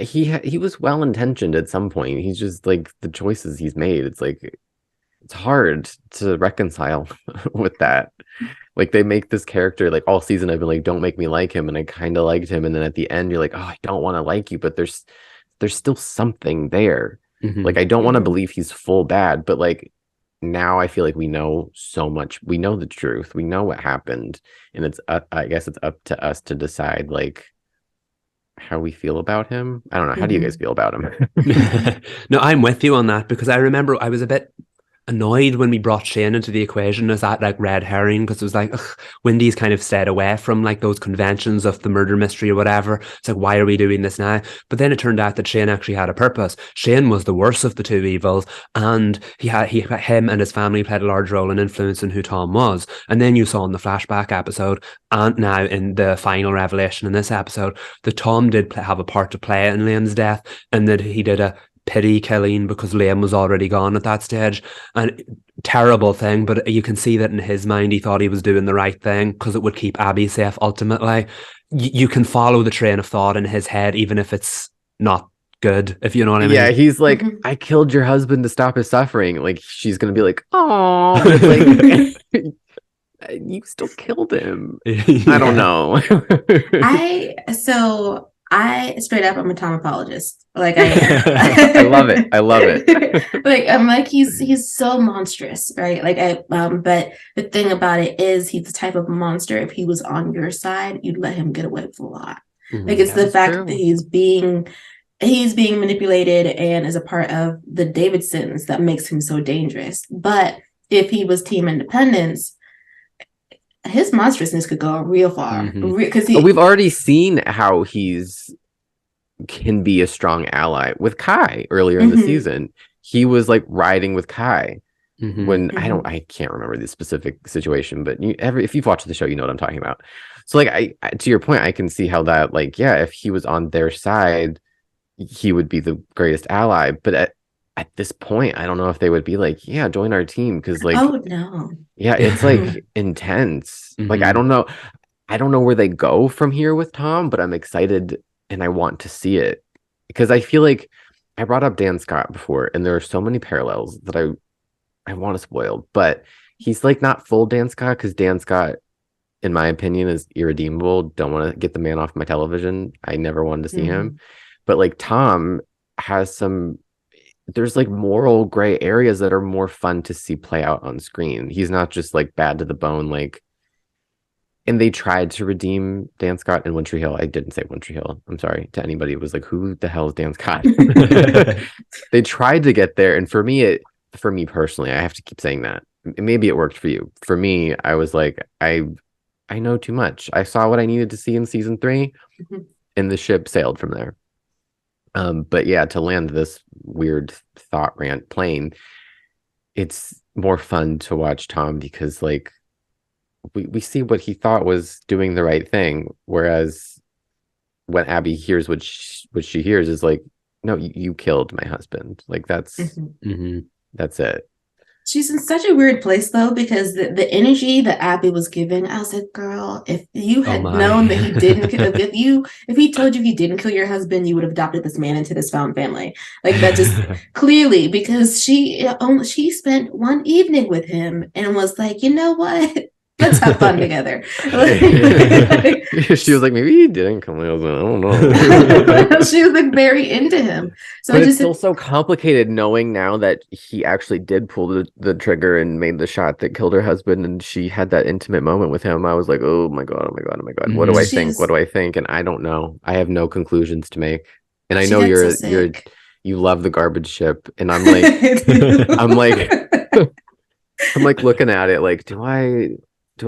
he was well intentioned at some point. He's just like the choices he's made. It's like it's hard to reconcile with that. Like they make this character, like all season I've been like, don't make me like him, and I kind of liked him, and then at the end you're like, oh, I don't want to like you, but there's still something there. Like I don't want to believe he's full bad, but like now I feel like we know so much. We know the truth. We know what happened, and it's I guess it's up to us to decide like how we feel about him. I don't know. How do you guys feel about him? No, I'm with you on that, because I remember I was a bit annoyed when we brought Shane into the equation as that like red herring, because it was like, ugh, Wendy's kind of stayed away from like those conventions of the murder mystery or whatever. It's like, why are we doing this now? But then it turned out that Shane actually had a purpose. Shane was the worst of the two evils, and him and his family played a large role in influencing who Tom was. And then you saw in the flashback episode, and now in the final revelation in this episode, that Tom did have a part to play in Liam's death, and that he did a pity killing because Liam was already gone at that stage. And terrible thing, but you can see that in his mind he thought he was doing the right thing because it would keep Abby safe ultimately. You can follow the train of thought in his head even if it's not good, if you know what I mean. Yeah, he's like, I killed your husband to stop his suffering. Like she's gonna be like, oh, like you still killed him. I don't know. I straight up, I'm a Tom apologist. Like I love it. I love it. Like I'm like he's so monstrous, right? Like but the thing about it is he's the type of monster. If he was on your side, you'd let him get away with a lot. Like it's the fact that he's being manipulated and is a part of the Davidsons that makes him so dangerous. But if he was Team Independence, his monstrousness could go real far, because we've already seen how he's can be a strong ally with Kai earlier in the season. He was like riding with Kai when I can't remember the specific situation, but if you've watched the show, you know what I'm talking about. So like I to your point, I can see how that, like, yeah, if he was on their side, he would be the greatest ally. But at this point, I don't know if they would be like, yeah, join our team, because like, oh no, yeah, it's like intense. Like I don't know where they go from here with Tom, but I'm excited and I want to see it, because I feel like I brought up Dan Scott before, and there are so many parallels that I want to spoil, but he's like not full Dan Scott, because Dan Scott, in my opinion, is irredeemable. Don't want to get the man off my television. I never wanted to see him, but like Tom has there's like moral gray areas that are more fun to see play out on screen. He's not just like bad to the bone, like. And they tried to redeem Dan Scott in One Tree Hill. I didn't say One Tree Hill. I'm sorry to anybody who was like, who the hell is Dan Scott? They tried to get there. And for me personally, I have to keep saying that. Maybe it worked for you. For me, I was like, I know too much. I saw what I needed to see in season 3, and the ship sailed from there. But yeah, to land this weird thought rant plane, it's more fun to watch Tom, because like, we see what he thought was doing the right thing, whereas when Abby hears what she hears is like, no, you killed my husband. Like that's it. She's in such a weird place though, because the energy that Abby was giving, I was like, girl, if you had known that he didn't, if he told you he didn't kill your husband, you would have adopted this man into this found family. Like that just clearly, because she spent one evening with him and was like, you know what? Let's have fun together. She was like, maybe he didn't come. I don't know. She was like very into him. So but it's still so complicated knowing now that he actually did pull the trigger and made the shot that killed her husband, and she had that intimate moment with him. I was like, oh my God. What do I think? What do I think? And I don't know. I have no conclusions to make. And I know you love the garbage ship, and I'm like, I'm like looking at it like, do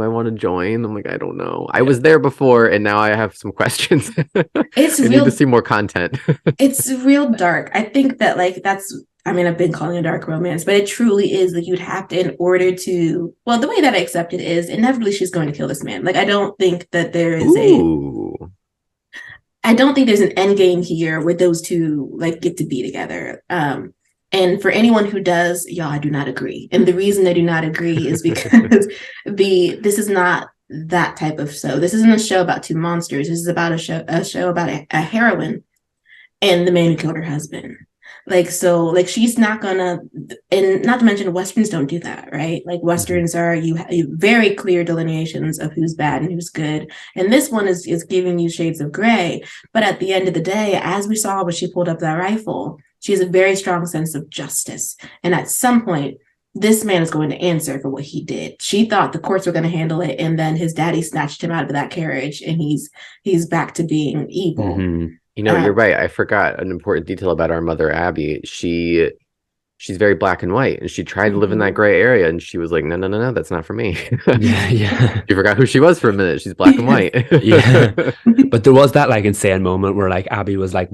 I want to join? I'm like, I don't know. I was there before, and now I have some questions. I need to see more content. It's real dark. I think that I've been calling it a dark romance, but it truly is like you'd have to, in order to, well, the way that I accept it is inevitably she's going to kill this man. Like, I don't think that there is I don't think there's an end game here where those two like get to be together. And for anyone who does, y'all, I do not agree. And the reason I do not agree is because this is not that type of show. This isn't a show about two monsters. This is about a show about a heroine and the man who killed her husband. She's not gonna, and not to mention Westerns don't do that, right? Like Westerns are, you very clear delineations of who's bad and who's good. And this one is giving you shades of gray. But at the end of the day, as we saw when she pulled up that rifle, she has a very strong sense of justice. And at some point, this man is going to answer for what he did. She thought the courts were going to handle it. And then his daddy snatched him out of that carriage and he's back to being evil. Mm-hmm. You know, you're right. I forgot an important detail about our mother, Abby. She's very black and white, and she tried to live in that gray area, and she was like, no, that's not for me. Yeah. You forgot who she was for a minute. She's black and white. Yeah. But there was that like insane moment where like Abby was like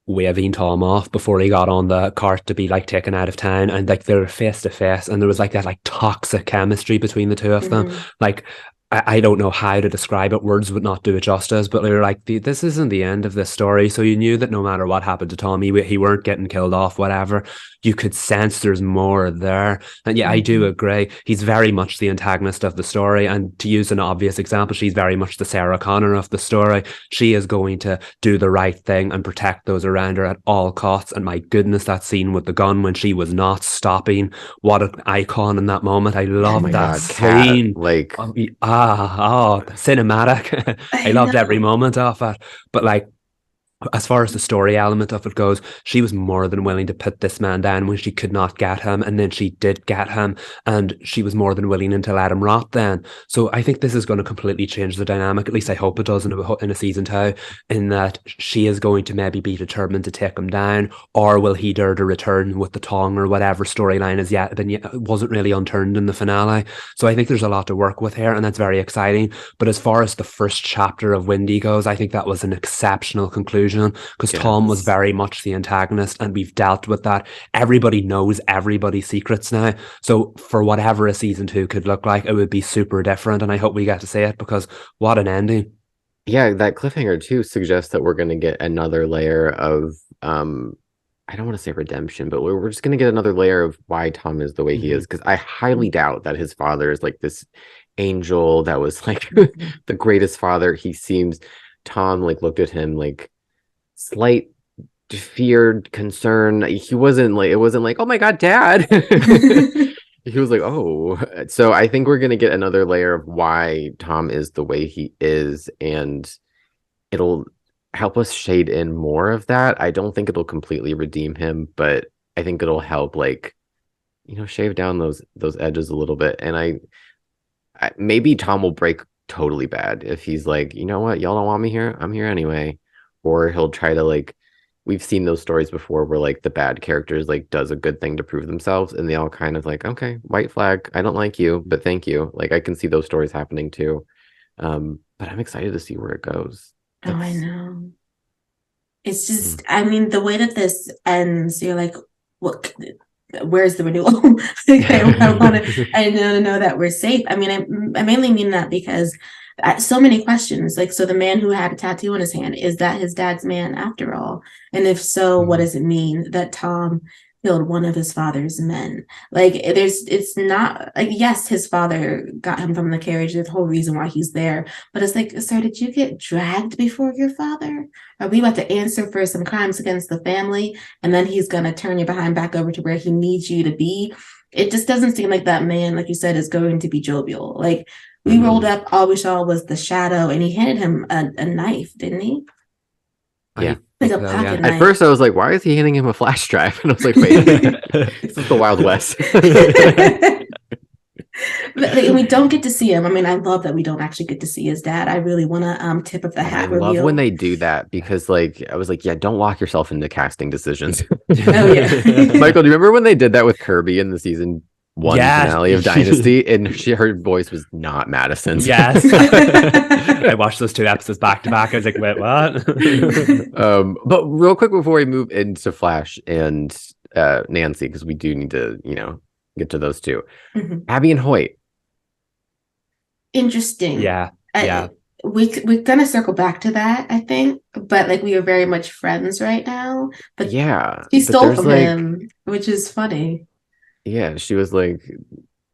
waving Tom off before he got on the cart to be like taken out of town, and like they're face to face, and there was like that like toxic chemistry between the two of them. Like I don't know how to describe it. Words would not do it justice, but they were like, this isn't the end of this story. So you knew that no matter what happened to Tom, he weren't getting killed off, whatever. You could sense there's more there. And yeah, I do agree. He's very much the antagonist of the story. And to use an obvious example, she's very much the Sarah Connor of the story. She is going to do the right thing and protect those around her at all costs. And my goodness, that scene with the gun when she was not stopping. What an icon in that moment. I love that scene. Cinematic. I loved every moment of it. But like, as far as the story element of it goes, she was more than willing to put this man down when she could not get him, and then she did get him, and she was more than willing to let him rot then. So I think this is going to completely change the dynamic, at least I hope it does in a season 2, in that she is going to maybe be determined to take him down, or will he dare to return with the tongue, or whatever storyline is yet wasn't really unturned in the finale. So I think there's a lot to work with here, and that's very exciting. But as far as the first chapter of Windy goes, I think that was an exceptional conclusion, because Tom was very much the antagonist, and we've dealt with that. Everybody knows everybody's secrets now, so for whatever a season 2 could look like, it would be super different, and I hope we get to see it, because what an ending. Yeah, that cliffhanger too suggests that we're going to get another layer of I don't want to say redemption, but we're just going to get another layer of why Tom is the way he is, because I highly doubt that his father is like this angel that was like the greatest father. He seems, Tom like looked at him like slight feared concern. He wasn't like, it wasn't like, oh my God, Dad. He was like, oh. So I think we're gonna get another layer of why Tom is the way he is, and it'll help us shade in more of that. I don't think it'll completely redeem him, but I think it'll help, like, you know, shave down those edges a little bit. And I maybe Tom will break totally bad if he's like, you know what, y'all don't want me here, I'm here anyway. Or he'll try to, like, we've seen those stories before where like the bad characters like does a good thing to prove themselves, and they all kind of like, okay, white flag, I don't like you, but thank you. Like, I can see those stories happening too. But I'm excited to see where it goes. Oh, I know. It's just, I mean, the way that this ends, you're like, what? Where's the renewal? Like, I want to know that we're safe. I mean, I mainly mean that because so many questions. Like, so the man who had a tattoo on his hand, is that his dad's man after all? And if so, what does it mean that Tom killed one of his father's men. Like, it's not like, yes, his father got him from the carriage. There's the whole reason why he's there. But it's like, sir, did you get dragged before your father? Are we about to answer for some crimes against the family? And then he's going to turn your behind back over to where he needs you to be. It just doesn't seem like that man, like you said, is going to be jovial. Like, we rolled up, all we saw was the shadow, and he handed him a knife, didn't he? Yeah. Like a pocket knife. At first I was like, why is he handing him a flash drive? And I was like, wait, this is the Wild West. But, like, we don't get to see him. I mean, I love that we don't actually get to see his dad. I really want to tip of the hat reveal. I love when they do that, because like I was like, yeah, don't lock yourself into casting decisions. Oh yeah. Michael, do you remember when they did that with Kirby in the season 1 finale of Dynasty, and her voice was not Madison's? Yes. I watched those 2 episodes back to back. I was like, wait, what? But real quick before we move into Flash and Nancy, because we do need to, get to those 2. Mm-hmm. Abby and Hoyt. Interesting. Yeah. We're gonna circle back to that, I think, but like we are very much friends right now. But yeah, she stole from him, which is funny. Yeah, she was like,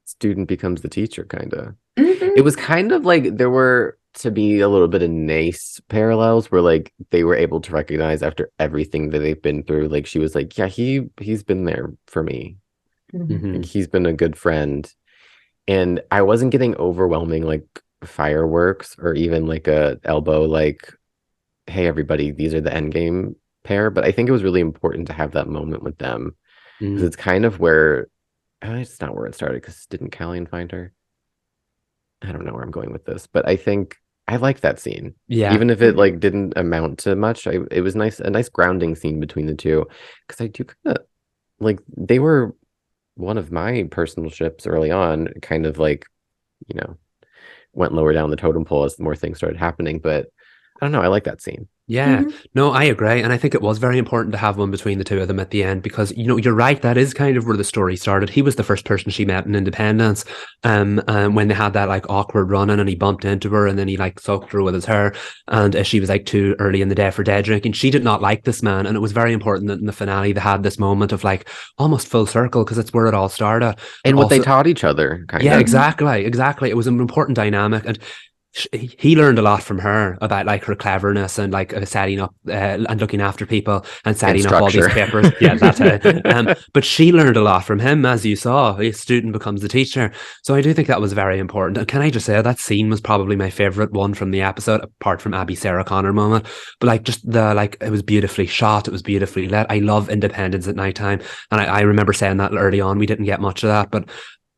student becomes the teacher, kind of. Mm-hmm. It was kind of like there were to be a little bit of nice parallels where like they were able to recognize after everything that they've been through. Like she was like, yeah, he's been there for me. Mm-hmm. Like, he's been a good friend. And I wasn't getting overwhelming like fireworks or even like a elbow like, hey everybody, these are the endgame pair. But I think it was really important to have that moment with them, because it's kind of where it's not where it started, because didn't Callian find her? I don't know where I'm going with this, but I think I liked that scene. Yeah. Even if it like didn't amount to much, it was a nice grounding scene between the 2, because I do kind of like, they were one of my personal ships early on, kind of like, went lower down the totem pole as more things started happening. But I don't know, I like that scene. Yeah, no, I agree. And I think it was very important to have one between the 2 of them at the end, because, you're right, that is kind of where the story started. He was the first person she met in Independence. When they had that like awkward run-in and he bumped into her and then he like sucked her with his hair, and she was like too early in the day for day drinking. She did not like this man, and it was very important that in the finale they had this moment of like almost full circle, because it's where it all started. And what they taught each other, kind of. Yeah, exactly. It was an important dynamic, and he learned a lot from her about like her cleverness and like setting up and looking after people and setting up all these papers. Yeah, that's it. But she learned a lot from him, as you saw. A student becomes the teacher. So I do think that was very important. And can I just say that scene was probably my favorite one from the episode, apart from Abby Sarah Connor moment. But like just it was beautifully shot. It was beautifully lit. I love Independence at nighttime. And I remember saying that early on. We didn't get much of that, but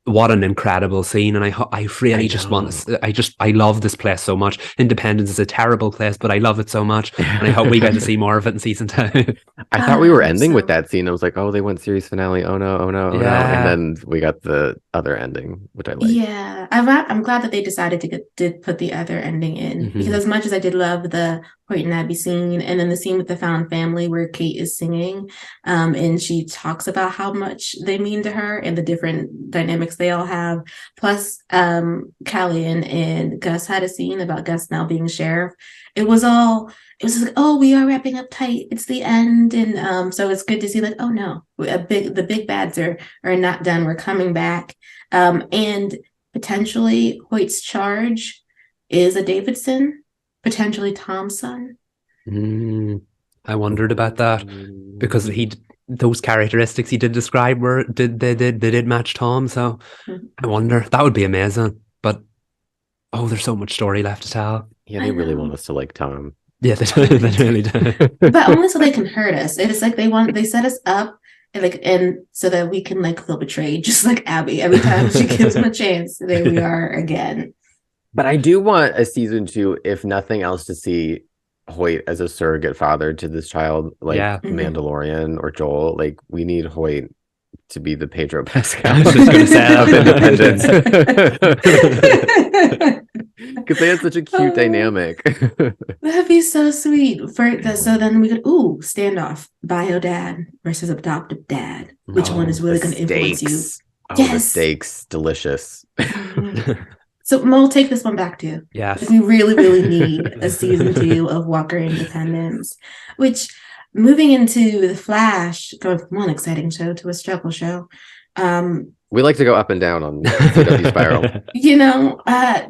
what an incredible scene. And I really just I love this place so much. Independence is a terrible place, but I love it so much, and I hope we get to see more of it in season 2. I thought we were ending with that scene. I was like, oh, they went series finale, oh no, no. And then we got the other ending, which I like. Yeah, I'm glad that they decided to put the other ending in, because as much as I did love the Hoyt and Abby scene, and then the scene with the found family where Kate is singing, and she talks about how much they mean to her and the different dynamics they all have. Plus, Callian and Gus had a scene about Gus now being sheriff. It was like, oh, we are wrapping up tight. It's the end, and so it's good to see like, oh no, the big bads are not done. We're coming back, and potentially Hoyt's charge is a Davidson. Potentially Tom's son. I wondered about that, because those characteristics he did describe they did match Tom. So I wonder, that would be amazing. But there's so much story left to tell. Yeah, they really want us to like Tom. Yeah, they really do. But only so they can hurt us. It's like they set us up and so that we can like feel betrayed, just like Abby. Every time she gives them a chance, there we are again. But I do want a season 2, if nothing else, to see Hoyt as a surrogate father to this child, like Mandalorian or Joel. Like, we need Hoyt to be the Pedro Pascal. I was just going to say of Independence. Because they had such a cute dynamic. That'd be so sweet. So then we could standoff, bio dad versus adoptive dad. Which one is really going to influence you? The steaks, delicious. So we'll take this one back to you. Yes. We really, really need a season 2 of Walker Independence, which moving into the Flash, going from one exciting show to a struggle show. We like to go up and down on CW Spiral.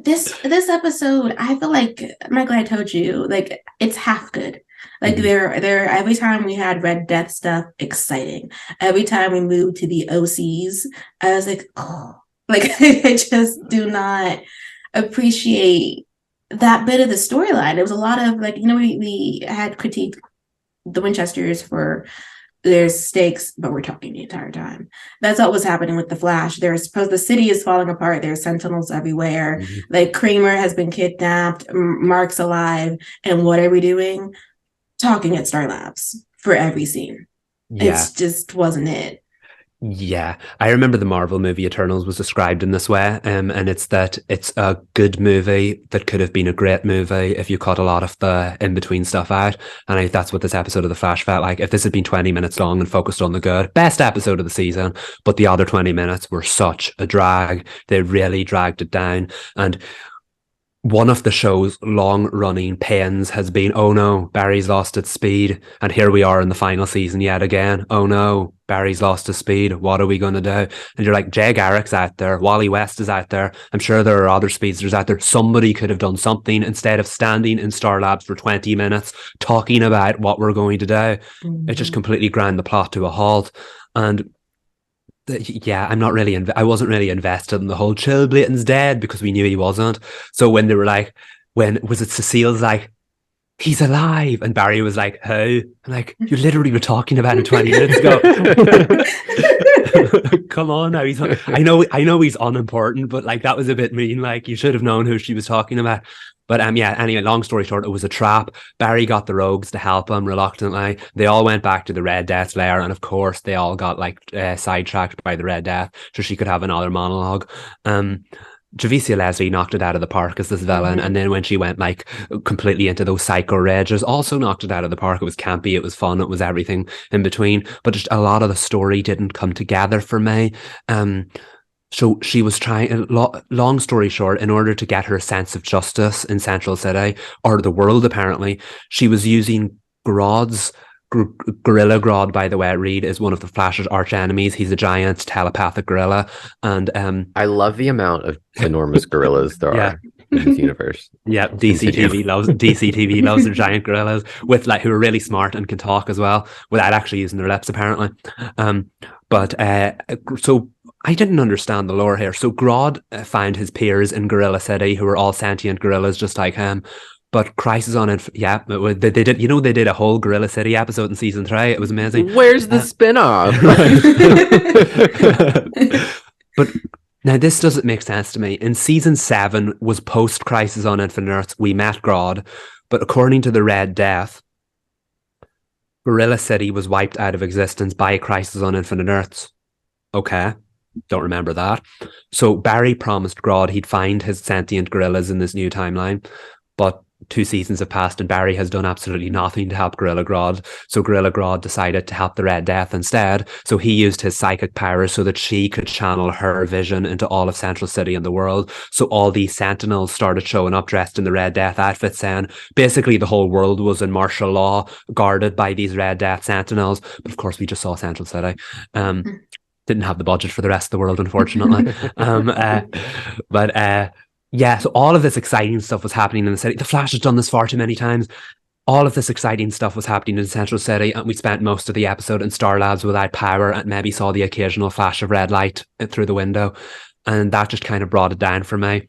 This episode, I feel like, Michael, I told you, like, it's half good. Like, there every time we had Red Death stuff, exciting. Every time we moved to the OCs, I was like, oh, like, I just do not appreciate that bit of the storyline. There was a lot of, like, we had critiqued the Winchesters for there's stakes, but we're talking the entire time. That's what was happening with the Flash. The city is falling apart. There's sentinels everywhere. Like, Kramer has been kidnapped. Mark's alive. And what are we doing? Talking at Star Labs for every scene. Yeah. It just wasn't it. Yeah, I remember the Marvel movie Eternals was described in this way, and it's that it's a good movie that could have been a great movie if you cut a lot of the in-between stuff out, and that's what this episode of The Flash felt like. If this had been 20 minutes long and focused on the good, best episode of the season, but the other 20 minutes were such a drag. They really dragged it down, and one of the show's long-running pains has been, oh no, Barry's lost its speed. And here we are in the final season yet again. Oh no, Barry's lost his speed. What are we going to do? And you're like, Jay Garrick's out there. Wally West is out there. I'm sure there are other speedsters out there. Somebody could have done something instead of standing in Star Labs for 20 minutes talking about what we're going to do. It just completely ground the plot to a halt. And I'm not really, I wasn't really invested in the whole Chill Blayton's dead because we knew he wasn't. So when they were like, was it Cecile's like, he's alive? And Barry was like, how? I'm like, you literally were talking about him 20 minutes ago. Come on now. I know he's unimportant, but like, that was a bit mean. Like, you should have known who she was talking about. But anyway, long story short, it was a trap. Barry got the rogues to help him reluctantly. They all went back to the Red Death's lair, and of course they all got sidetracked by the Red Death so she could have another monologue. Javicia Leslie knocked it out of the park as this villain, and then when she went like completely into those psycho rages, also knocked it out of the park. It was campy, it was fun, it was everything in between, but just a lot of the story didn't come together for me. So she was trying, long story short, in order to get her sense of justice in Central City, or the world apparently, she was using Grodd's, Gorilla Grodd, by the way, Reed, is one of the Flash's arch enemies. He's a giant telepathic gorilla. And I love the amount of enormous gorillas there are in this universe. Yeah, DCTV loves their giant gorillas with who are really smart and can talk as well without actually using their lips apparently. So I didn't understand the lore here. So Grodd found his peers in Gorilla City who were all sentient gorillas just like him. But Crisis on they did. They did a whole Gorilla City episode in season 3. It was amazing. Where's the spin-off? But now this doesn't make sense to me. In season 7 was post Crisis on Infinite Earths. We met Grodd, but according to the Red Death, Gorilla City was wiped out of existence by Crisis on Infinite Earths. Okay. Don't remember that. So Barry promised Grodd he'd find his sentient gorillas in this new timeline, but 2 seasons have passed and Barry has done absolutely nothing to help Gorilla Grodd. So Gorilla Grodd decided to help the Red Death instead. So he used his psychic powers so that she could channel her vision into all of Central City and the world. So all these sentinels started showing up dressed in the Red Death outfits, saying basically the whole world was in martial law, guarded by these Red Death sentinels. But of course we just saw Central City. Didn't have the budget for the rest of the world, unfortunately. So all of this exciting stuff was happening in the city. The Flash has done this far too many times. All of this exciting stuff was happening in Central City, and we spent most of the episode in Star Labs without power and maybe saw the occasional flash of red light through the window. And that just kind of brought it down for me.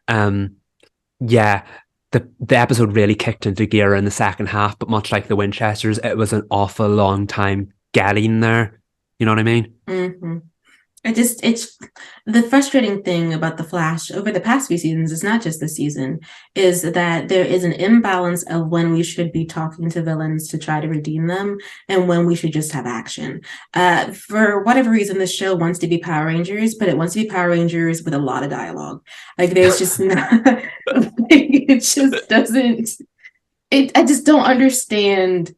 The episode really kicked into gear in the second half, but much like the Winchesters, it was an awful long time getting there. You know what I mean? Mm-hmm. It's the frustrating thing about The Flash over the past few seasons, it's not just this season, is that there is an imbalance of when we should be talking to villains to try to redeem them and when we should just have action. For whatever reason, this show wants to be Power Rangers, but it wants to be Power Rangers with a lot of dialogue. Like, there's just not, it just doesn't, I just don't understand.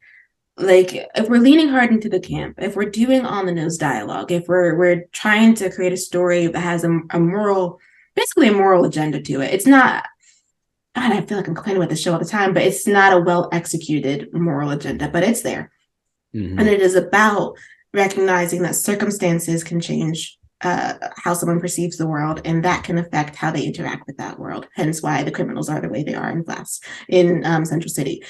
Like, if we're leaning hard into the camp, if we're doing on-the-nose dialogue, if we're trying to create a story that has a moral, basically a moral agenda to it, it's not, God, I feel like I'm complaining about the show all the time, but it's not a well-executed moral agenda, but it's there. And it is about recognizing that circumstances can change how someone perceives the world, and that can affect how they interact with that world. Hence why the criminals are the way they are in Central City.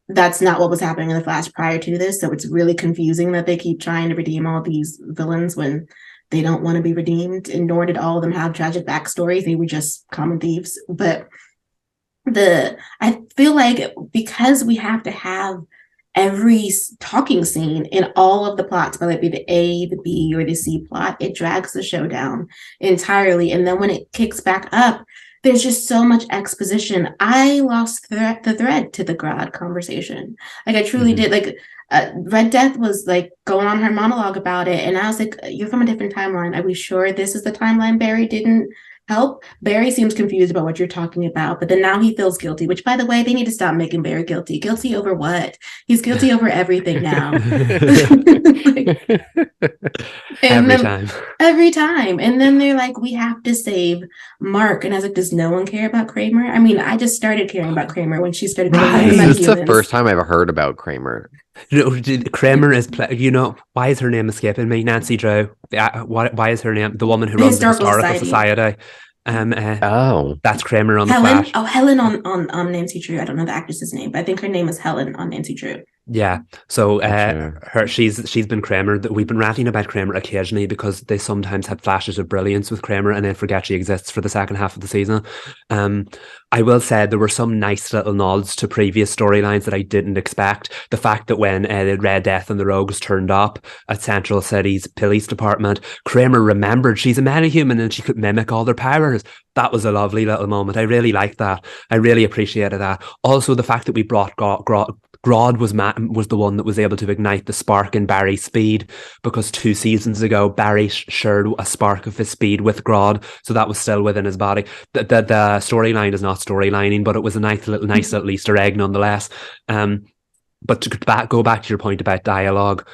That's not what was happening in the Flash prior to this. So it's really confusing that they keep trying to redeem all these villains when they don't want to be redeemed, and nor did all of them have tragic backstories. They were just common thieves. But I feel like because we have to have every talking scene in all of the plots, whether it be the A, the B, or the C plot, it drags the show down entirely. And then when it kicks back up, there's just so much exposition. I lost the thread to the Grodd conversation. Like I truly did. Like Red Death was like going on her monologue about it, and I was like, "You're from a different timeline. Are we sure this is the timeline Barry didn't help?" Barry seems confused about what you're talking about, but then now he feels guilty, which, by the way, they need to stop making Barry guilty. Guilty over what? He's guilty over everything now. Every time. And then they're like, we have to save Mark. And I was like, does no one care about Kramer? I mean, I just started caring about Kramer when she started talking about This is the first time I've ever heard about Kramer. Kramer is, why is her name escaping me? Nancy Drew. Why is her name the woman who runs the Historical Society? That's Kramer on Helen? The Flash. Oh, Helen on Nancy Drew. I don't know the actress's name, but I think her name is Helen on Nancy Drew. Yeah, so she's been Kramer. We've been ranting about Kramer occasionally because they sometimes have flashes of brilliance with Kramer and then forget she exists for the second half of the season. I will say there were some nice little nods to previous storylines that I didn't expect. The fact that when the Red Death and the Rogues turned up at Central City's police department, Kramer remembered she's a metahuman and she could mimic all their powers. That was a lovely little moment. I really liked that. I really appreciated that. Also, the fact that we brought Grodd was the one that was able to ignite the spark in Barry's speed, because 2 seasons ago Barry shared a spark of his speed with Grodd, so that was still within his body. The storyline is not storylining, but it was a nice little Easter egg nonetheless. But to go back to your point about dialogue,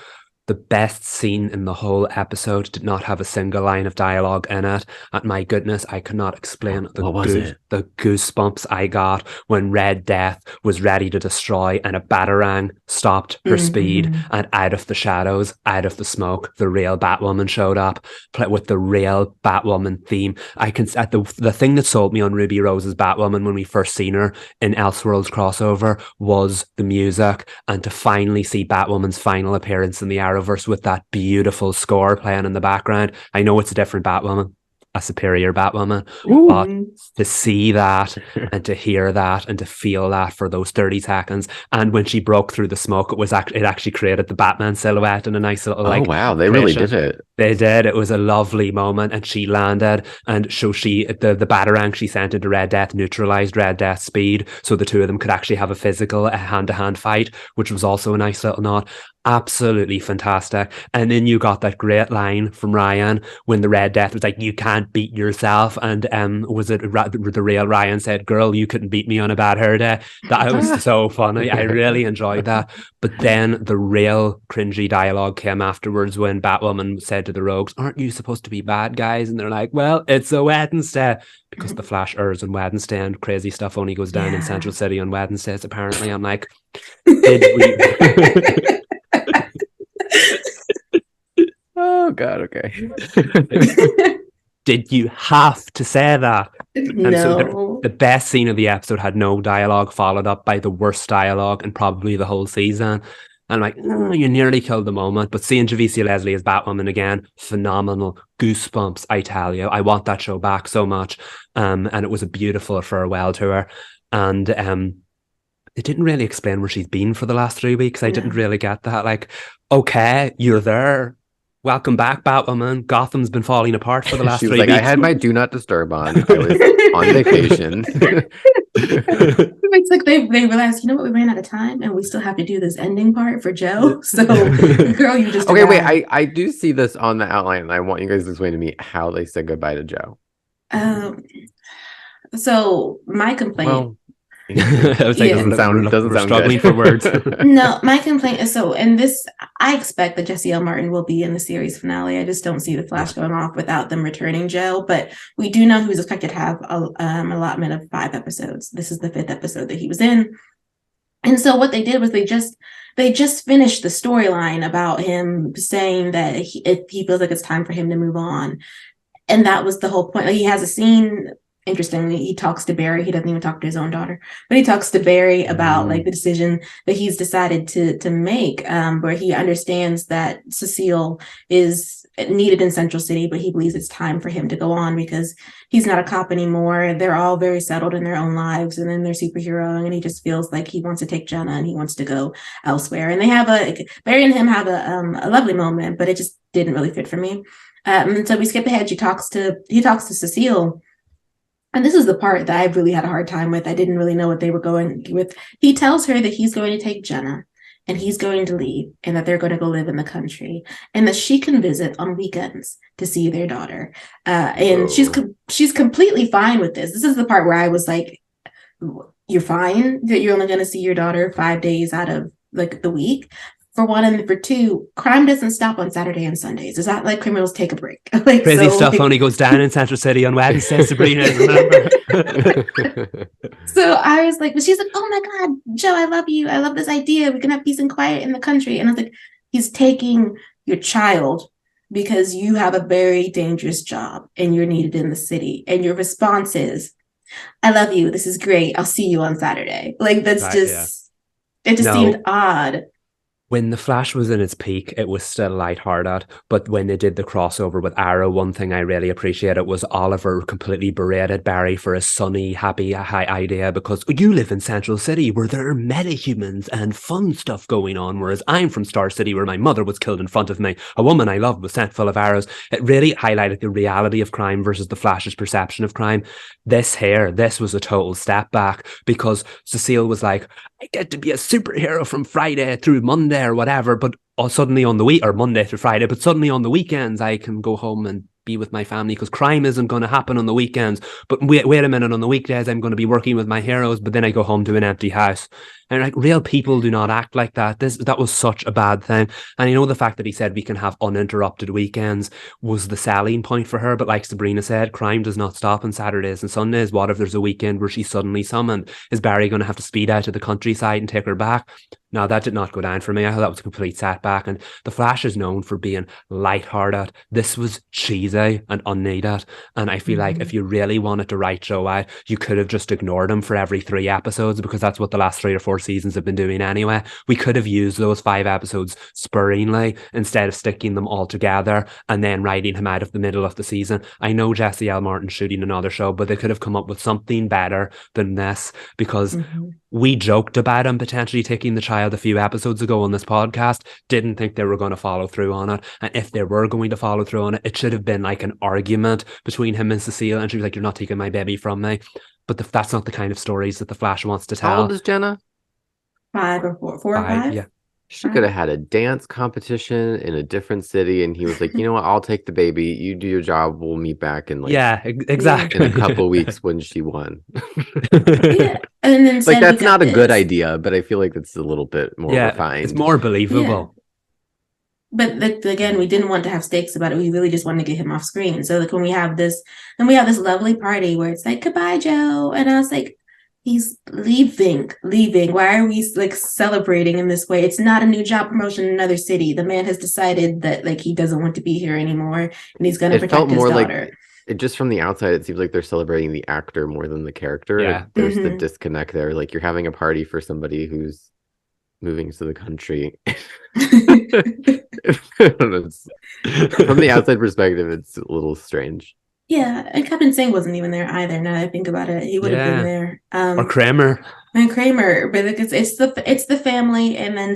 the best scene in the whole episode did not have a single line of dialogue in it. And my goodness, I could not explain the goosebumps I got when Red Death was ready to destroy and a Batarang stopped her speed, and out of the shadows, out of the smoke, the real Batwoman showed up with the real Batwoman theme. The thing that sold me on Ruby Rose's Batwoman when we first seen her in Elseworlds crossover was the music, and to finally see Batwoman's final appearance in the Arrowverse with that beautiful score playing in the background. I know it's a different Batwoman, a superior Batwoman, but to see that and to hear that and to feel that for those 30 seconds, and when she broke through the smoke, it actually created the Batman silhouette in a nice little wow, they really did it. They did. It was a lovely moment, and she landed, and so the Batarang she sent into Red Death neutralized Red Death's speed, so the two of them could actually have a physical hand-to-hand fight, which was also a nice little nod. Absolutely fantastic. And then you got that great line from Ryan when the Red Death was like, "You can't beat yourself," and was it the real Ryan said, "Girl, you couldn't beat me on a bad hair day." That was so funny. I really enjoyed that. But then the real cringy dialogue came afterwards when Batwoman said to the Rogues, "Aren't you supposed to be bad guys?" And they're like, "Well, it's a Wednesday," because the Flash errs on Wednesday and crazy stuff only goes down in Central City on Wednesdays, apparently. I'm like, did we... Oh God, okay. Did you have to say that? No. And so the best scene of the episode had no dialogue, followed up by the worst dialogue in probably the whole season. And I'm like, you nearly killed the moment. But seeing Javicia Leslie as Batwoman again, phenomenal. Goosebumps, I tell you. I want that show back so much. And it was a beautiful farewell to her. And they didn't really explain where she's been for the last 3 weeks. I didn't really get that. Like, okay, you're there. Welcome back, Batwoman. Gotham's been falling apart for the last 3 weeks. I had my do not disturb on. I was on vacation. It's like they realized, you know what, we ran out of time and we still have to do this ending part for Joe. So, girl, you just okay. Wait, I do see this on the outline, and I want you guys to explain to me how they said goodbye to Joe. So my complaint. Well, I was like, doesn't sound struggling good. for words. No, my complaint is I expect that Jesse L. Martin will be in the series finale. I just don't see the Flash going off without them returning Joe. But we do know who's expected to have an allotment of 5 episodes. This is the 5th episode that he was in. And so what they did was they they just finished the storyline about him saying that he feels like it's time for him to move on. And that was the whole point. Like, he has a scene, interestingly, he talks to Barry. He doesn't even talk to his own daughter, but he talks to Barry about like the decision that he's decided to make, where he understands that Cecile is needed in Central City, but he believes it's time for him to go on because he's not a cop anymore. They're all very settled in their own lives, and then they're superheroing, and he just feels like he wants to take Jenna and he wants to go elsewhere. And they have Barry and him have a lovely moment, but it just didn't really fit for me. And so we skip ahead. He talks to Cecile. And this is the part that I really had a hard time with. I didn't really know what they were going with. He tells her that he's going to take Jenna and he's going to leave and that they're going to go live in the country and that she can visit on weekends to see their daughter. And she's completely fine with this. This is the part where I was like, you're fine that you're only going to see your daughter 5 days out of like the week? For one, and for two, crime doesn't stop on Saturday and Sundays. It's not like criminals take a break. Like, crazy stuff only goes down in Central City on Wednesday, Sabrina, remember? So I was like, but she's like, oh my God, Joe, I love you. I love this idea. We can have peace and quiet in the country. And I was like, he's taking your child because you have a very dangerous job and you're needed in the city. And your response is, I love you. This is great. I'll see you on Saturday. Like, that's it just seemed odd. When The Flash was in its peak, it was still lighthearted. But when they did the crossover with Arrow, one thing I really appreciated was Oliver completely berated Barry for a sunny, happy high idea because you live in Central City where there are metahumans and fun stuff going on, whereas I'm from Star City where my mother was killed in front of me. A woman I loved was sent full of arrows. It really highlighted the reality of crime versus the Flash's perception of crime. This was a total step back because Cecile was like, I get to be a superhero from Friday through Monday or whatever, but suddenly on the week, or Monday through Friday, but suddenly on the weekends I can go home and be with my family because crime isn't going to happen on the weekends. But wait a minute, on the weekdays I'm going to be working with my heroes, but then I go home to an empty house. And like, real people do not act like that. That was such a bad thing. And the fact that he said we can have uninterrupted weekends was the selling point for her. But like Sabrina said, crime does not stop on Saturdays and Sundays. What if there's a weekend where she's suddenly summoned? Is Barry going to have to speed out to the countryside and take her back? No, that did not go down for me. I thought that was a complete setback. And The Flash is known for being lighthearted. This was cheesy and unneeded. And I feel like if you really wanted to write Joe out, you could have just ignored him for every 3 episodes because that's what the last 3 or 4 seasons have been doing anyway. We could have used those 5 episodes sparingly instead of sticking them all together and then writing him out of the middle of the season. I know Jesse L. Martin's shooting another show, but they could have come up with something better than this because we joked about him potentially taking the child a few episodes ago on this podcast, didn't think they were going to follow through on it. And if they were going to follow through on it, it should have been like an argument between him and Cecile, and she was like, you're not taking my baby from me. But that's not the kind of stories that the Flash wants to tell. How old is Jenna? 5 or 4 or 5? Yeah. She could have had a dance competition in a different city, and he was like, you know what, I'll take the baby, you do your job, we'll meet back in exactly in a couple of weeks when she won. And then like, that's not a good idea, but I feel like it's a little bit more refined. It's more believable. But again, we didn't want to have stakes about it. We really just wanted to get him off screen. So like when we have this lovely party where it's like, goodbye, Joe. And I was like, he's leaving. Why are we like celebrating in this way? It's not a new job promotion in another city. The man has decided that like he doesn't want to be here anymore and he's going to protect his daughter. Like, just from the outside, it seems like they're celebrating the actor more than the character. Yeah. Like, there's the disconnect there. Like, you're having a party for somebody who's moving to the country. I don't know, from the outside perspective, it's a little strange. Yeah, and Captain Singh wasn't even there either. Now that I think about it, he would have been there. Or Kramer. And Kramer, but it's the family, and then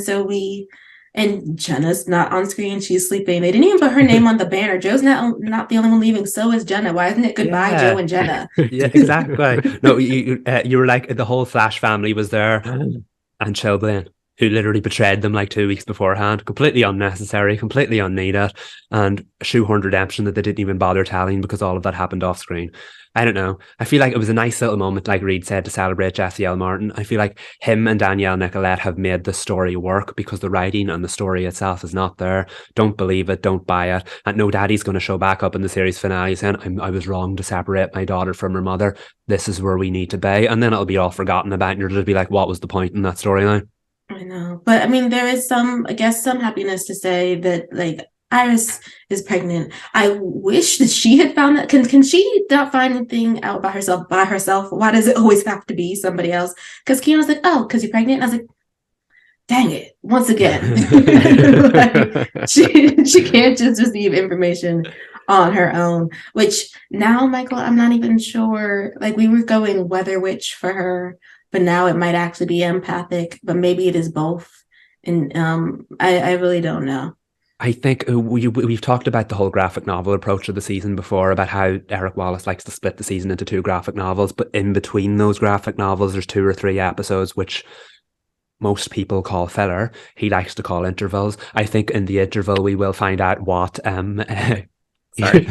and Jenna's not on screen; she's sleeping. They didn't even put her name on the banner. Joe's not the only one leaving. So is Jenna. Why isn't it goodbye, Joe and Jenna? Yeah, exactly. No, you were like the whole Flash family was there, and Chilblain, who literally betrayed them like 2 weeks beforehand. Completely unnecessary, completely unneeded, and shoehorned redemption that they didn't even bother telling because all of that happened off screen. I don't know. I feel like it was a nice little moment, like Reed said, to celebrate Jesse L. Martin. I feel like him and Danielle Nicolette have made the story work because the writing and the story itself is not there. Don't believe it, don't buy it. And no, Daddy's going to show back up in the series finale saying, I was wrong to separate my daughter from her mother. This is where we need to be. And then it'll be all forgotten about and you'll just be like, what was the point in that storyline? I know, but I mean, there is some, I guess, some happiness to say that like Iris is pregnant. I wish that she had found that. Can she not find anything out about herself by herself? Why does it always have to be somebody else? Because Keon was like, oh, because you're pregnant. And I was like, dang it, once again. Like, she can't just receive information on her own. Which now, Michael, I'm not even sure. Like we were going weather witch for her, but now it might actually be empathic, but maybe it is both. And I really don't know. I think we've talked about the whole graphic novel approach of the season before, about how Eric Wallace likes to split the season into 2 graphic novels, but in between those graphic novels, there's 2 or 3 episodes which most people call filler. He likes to call intervals. I think in the interval we will find out what Sorry.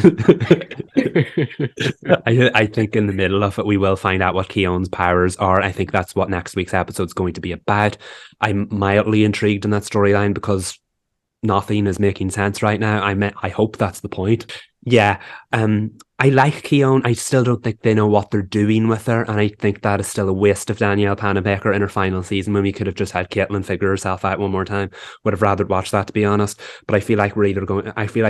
I think in the middle of it we will find out what Keon's powers are. I think that's what next week's episode is going to be about. I'm mildly intrigued in that storyline because nothing is making sense right now. I hope that's the point. Yeah, I like Keon. I still don't think they know what they're doing with her, and I think that is still a waste of Danielle Panabaker in her final season when we could have just had Caitlin figure herself out one more time. Would have rather watched that, to be honest. But I feel like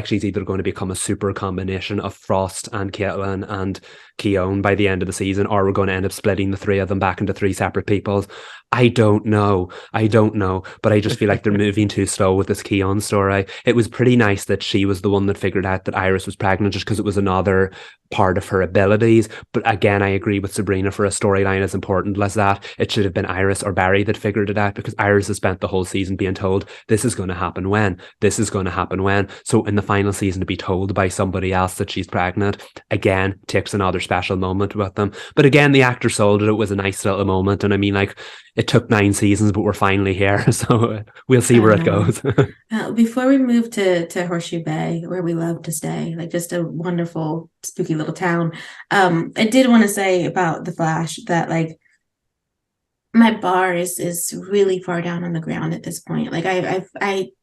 she's either going to become a super combination of Frost and Caitlin and Keon by the end of the season, or we're going to end up splitting the 3 of them back into 3 separate peoples. I don't know, but I just feel like they're moving too slow with this Keon story. It was pretty nice that she was the one that figured out that Iris was pregnant, just because it was another part of her abilities. But again, I agree with Sabrina, for a storyline as important as that, it should have been Iris or Barry that figured it out, because Iris has spent the whole season being told this is going to happen when. So in the final season to be told by somebody else that she's pregnant, again, takes another special moment with them. But again, the actor sold it. It was a nice little moment. And I mean, like, it took 9 seasons, but we're finally here. So we'll see where it goes. Before we move to Horseshoe Bay, where we love to stay, like just a wonderful, spooky little town. I did want to say about The Flash that like my bar is really far down on the ground at this point. Like I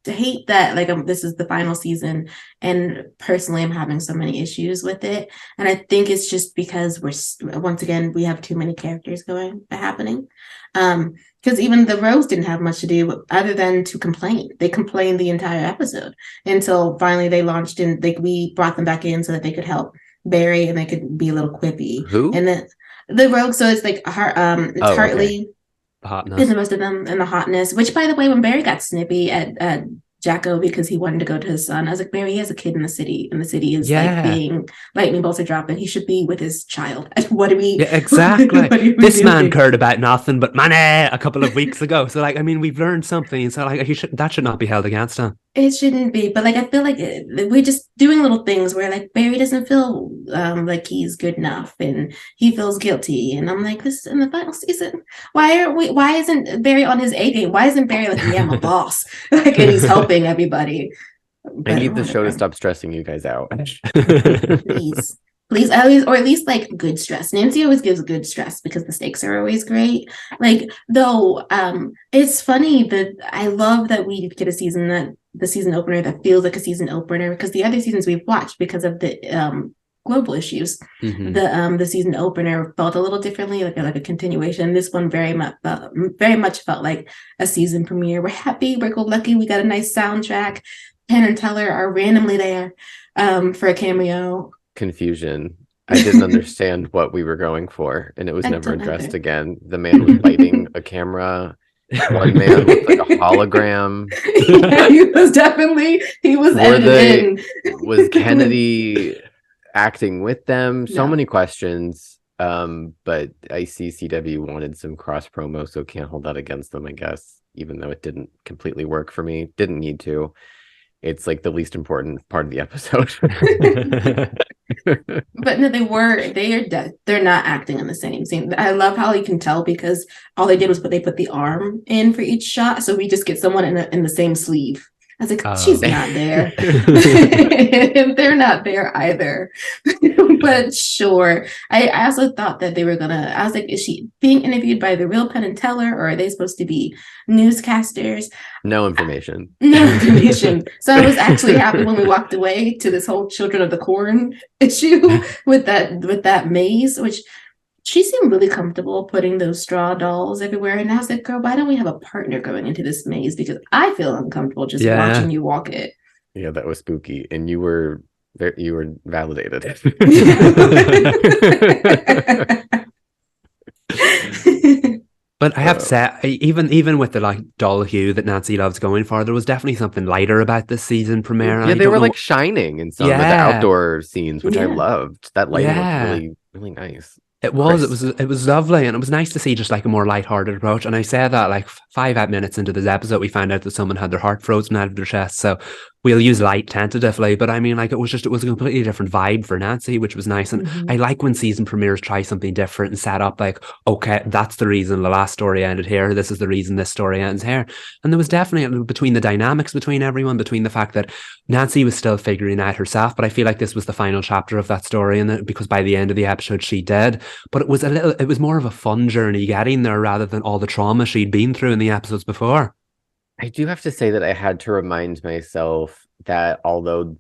hate that like this is the final season, and personally I'm having so many issues with it. And I think it's just because once again we have too many characters happening. Because even the Rose didn't have much to do other than to complain. They complained the entire episode until finally they launched in. We brought them back in so that they could help Barry and they could be a little quippy. Who? And then the Rogue. So it's like it's Hartley. Okay. The hotness. And the most of them, and the hotness. Which, by the way, when Barry got snippy at Jacko because he wanted to go to his son, I was like, Barry, he has a kid in the city, and the city is like being lightning bolts are dropping. He should be with his child. What do we? Yeah, exactly. This man cared about nothing but money a couple of weeks ago. So, like, I mean, we've learned something. So, like, that should not be held against him. It shouldn't be, but like I feel like we're just doing little things where like Barry doesn't feel like he's good enough, and he feels guilty, and I'm like, this is in the final season. Why isn't Barry on his A game? Why isn't Barry like, yeah, I'm a boss, like, and he's helping everybody? I need the show to stop stressing you guys out. Please, at least like good stress. Nancy always gives good stress because the stakes are always great. Like, though, it's funny that I love that we get the season opener that feels like a season opener, because the other seasons we've watched, because of the global issues, the season opener felt a little differently, like a continuation. This one very much felt like a season premiere. We're happy, we're lucky, we got a nice soundtrack. Penn and Teller are randomly there for a cameo. Confusion. I didn't understand what we were going for, and it was never addressed again. The man was biting a camera. One man looked like a hologram. Yeah, he was edited in. Was Kennedy acting with them? So many questions. But I see CW wanted some cross promo, so can't hold that against them, I guess, even though it didn't completely work for me. Didn't need to. It's like the least important part of the episode. But no, they're not acting on the same scene. I love how you can tell, because all they did was they put the arm in for each shot, so we just get someone in the same sleeve. I was like, she's not there. And they're not there either. But sure. I also thought that I was like, is she being interviewed by the real Penn and Teller, or are they supposed to be newscasters? No information. So I was actually happy when we walked away to this whole Children of the Corn issue with that maze, which she seemed really comfortable putting those straw dolls everywhere. And I was like, girl, why don't we have a partner going into this maze? Because I feel uncomfortable just watching you walk it. Yeah, that was spooky. And you were validated. But I have to say, even with the like dull hue that Nancy loves going for, there was definitely something lighter about this season premiere. Yeah, they were like shining in some of the outdoor scenes, which I loved. That lighting looked really, really nice. It was lovely, and it was nice to see just like a more lighthearted approach. And I say that like 5 minutes into this episode, we found out that someone had their heart frozen out of their chest. So we'll use light tentatively, but I mean, like it was a completely different vibe for Nancy, which was nice. And I like when season premieres try something different and set up like, okay, that's the reason the last story ended here. This is the reason this story ends here. And there was definitely between the dynamics between everyone, between the fact that Nancy was still figuring out herself, but I feel like this was the final chapter of that story, and because by the end of the episode she did. But it was more of a fun journey getting there rather than all the trauma she'd been through in the episodes before. I do have to say that I had to remind myself that although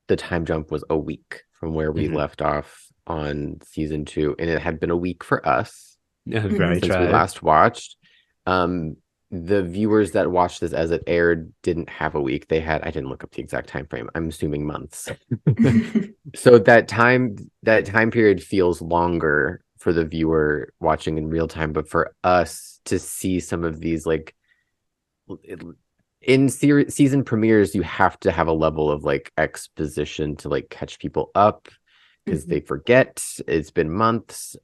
the time jump was a week from where we left off on season 2, and it had been a week for us since we last watched, the viewers that watched this as it aired didn't have a week. I didn't look up the exact time frame. I'm assuming months. So that time period feels longer for the viewer watching in real time, but for us to see some of these, like, in season premieres, you have to have a level of like exposition to like catch people up because they forget. It's been months.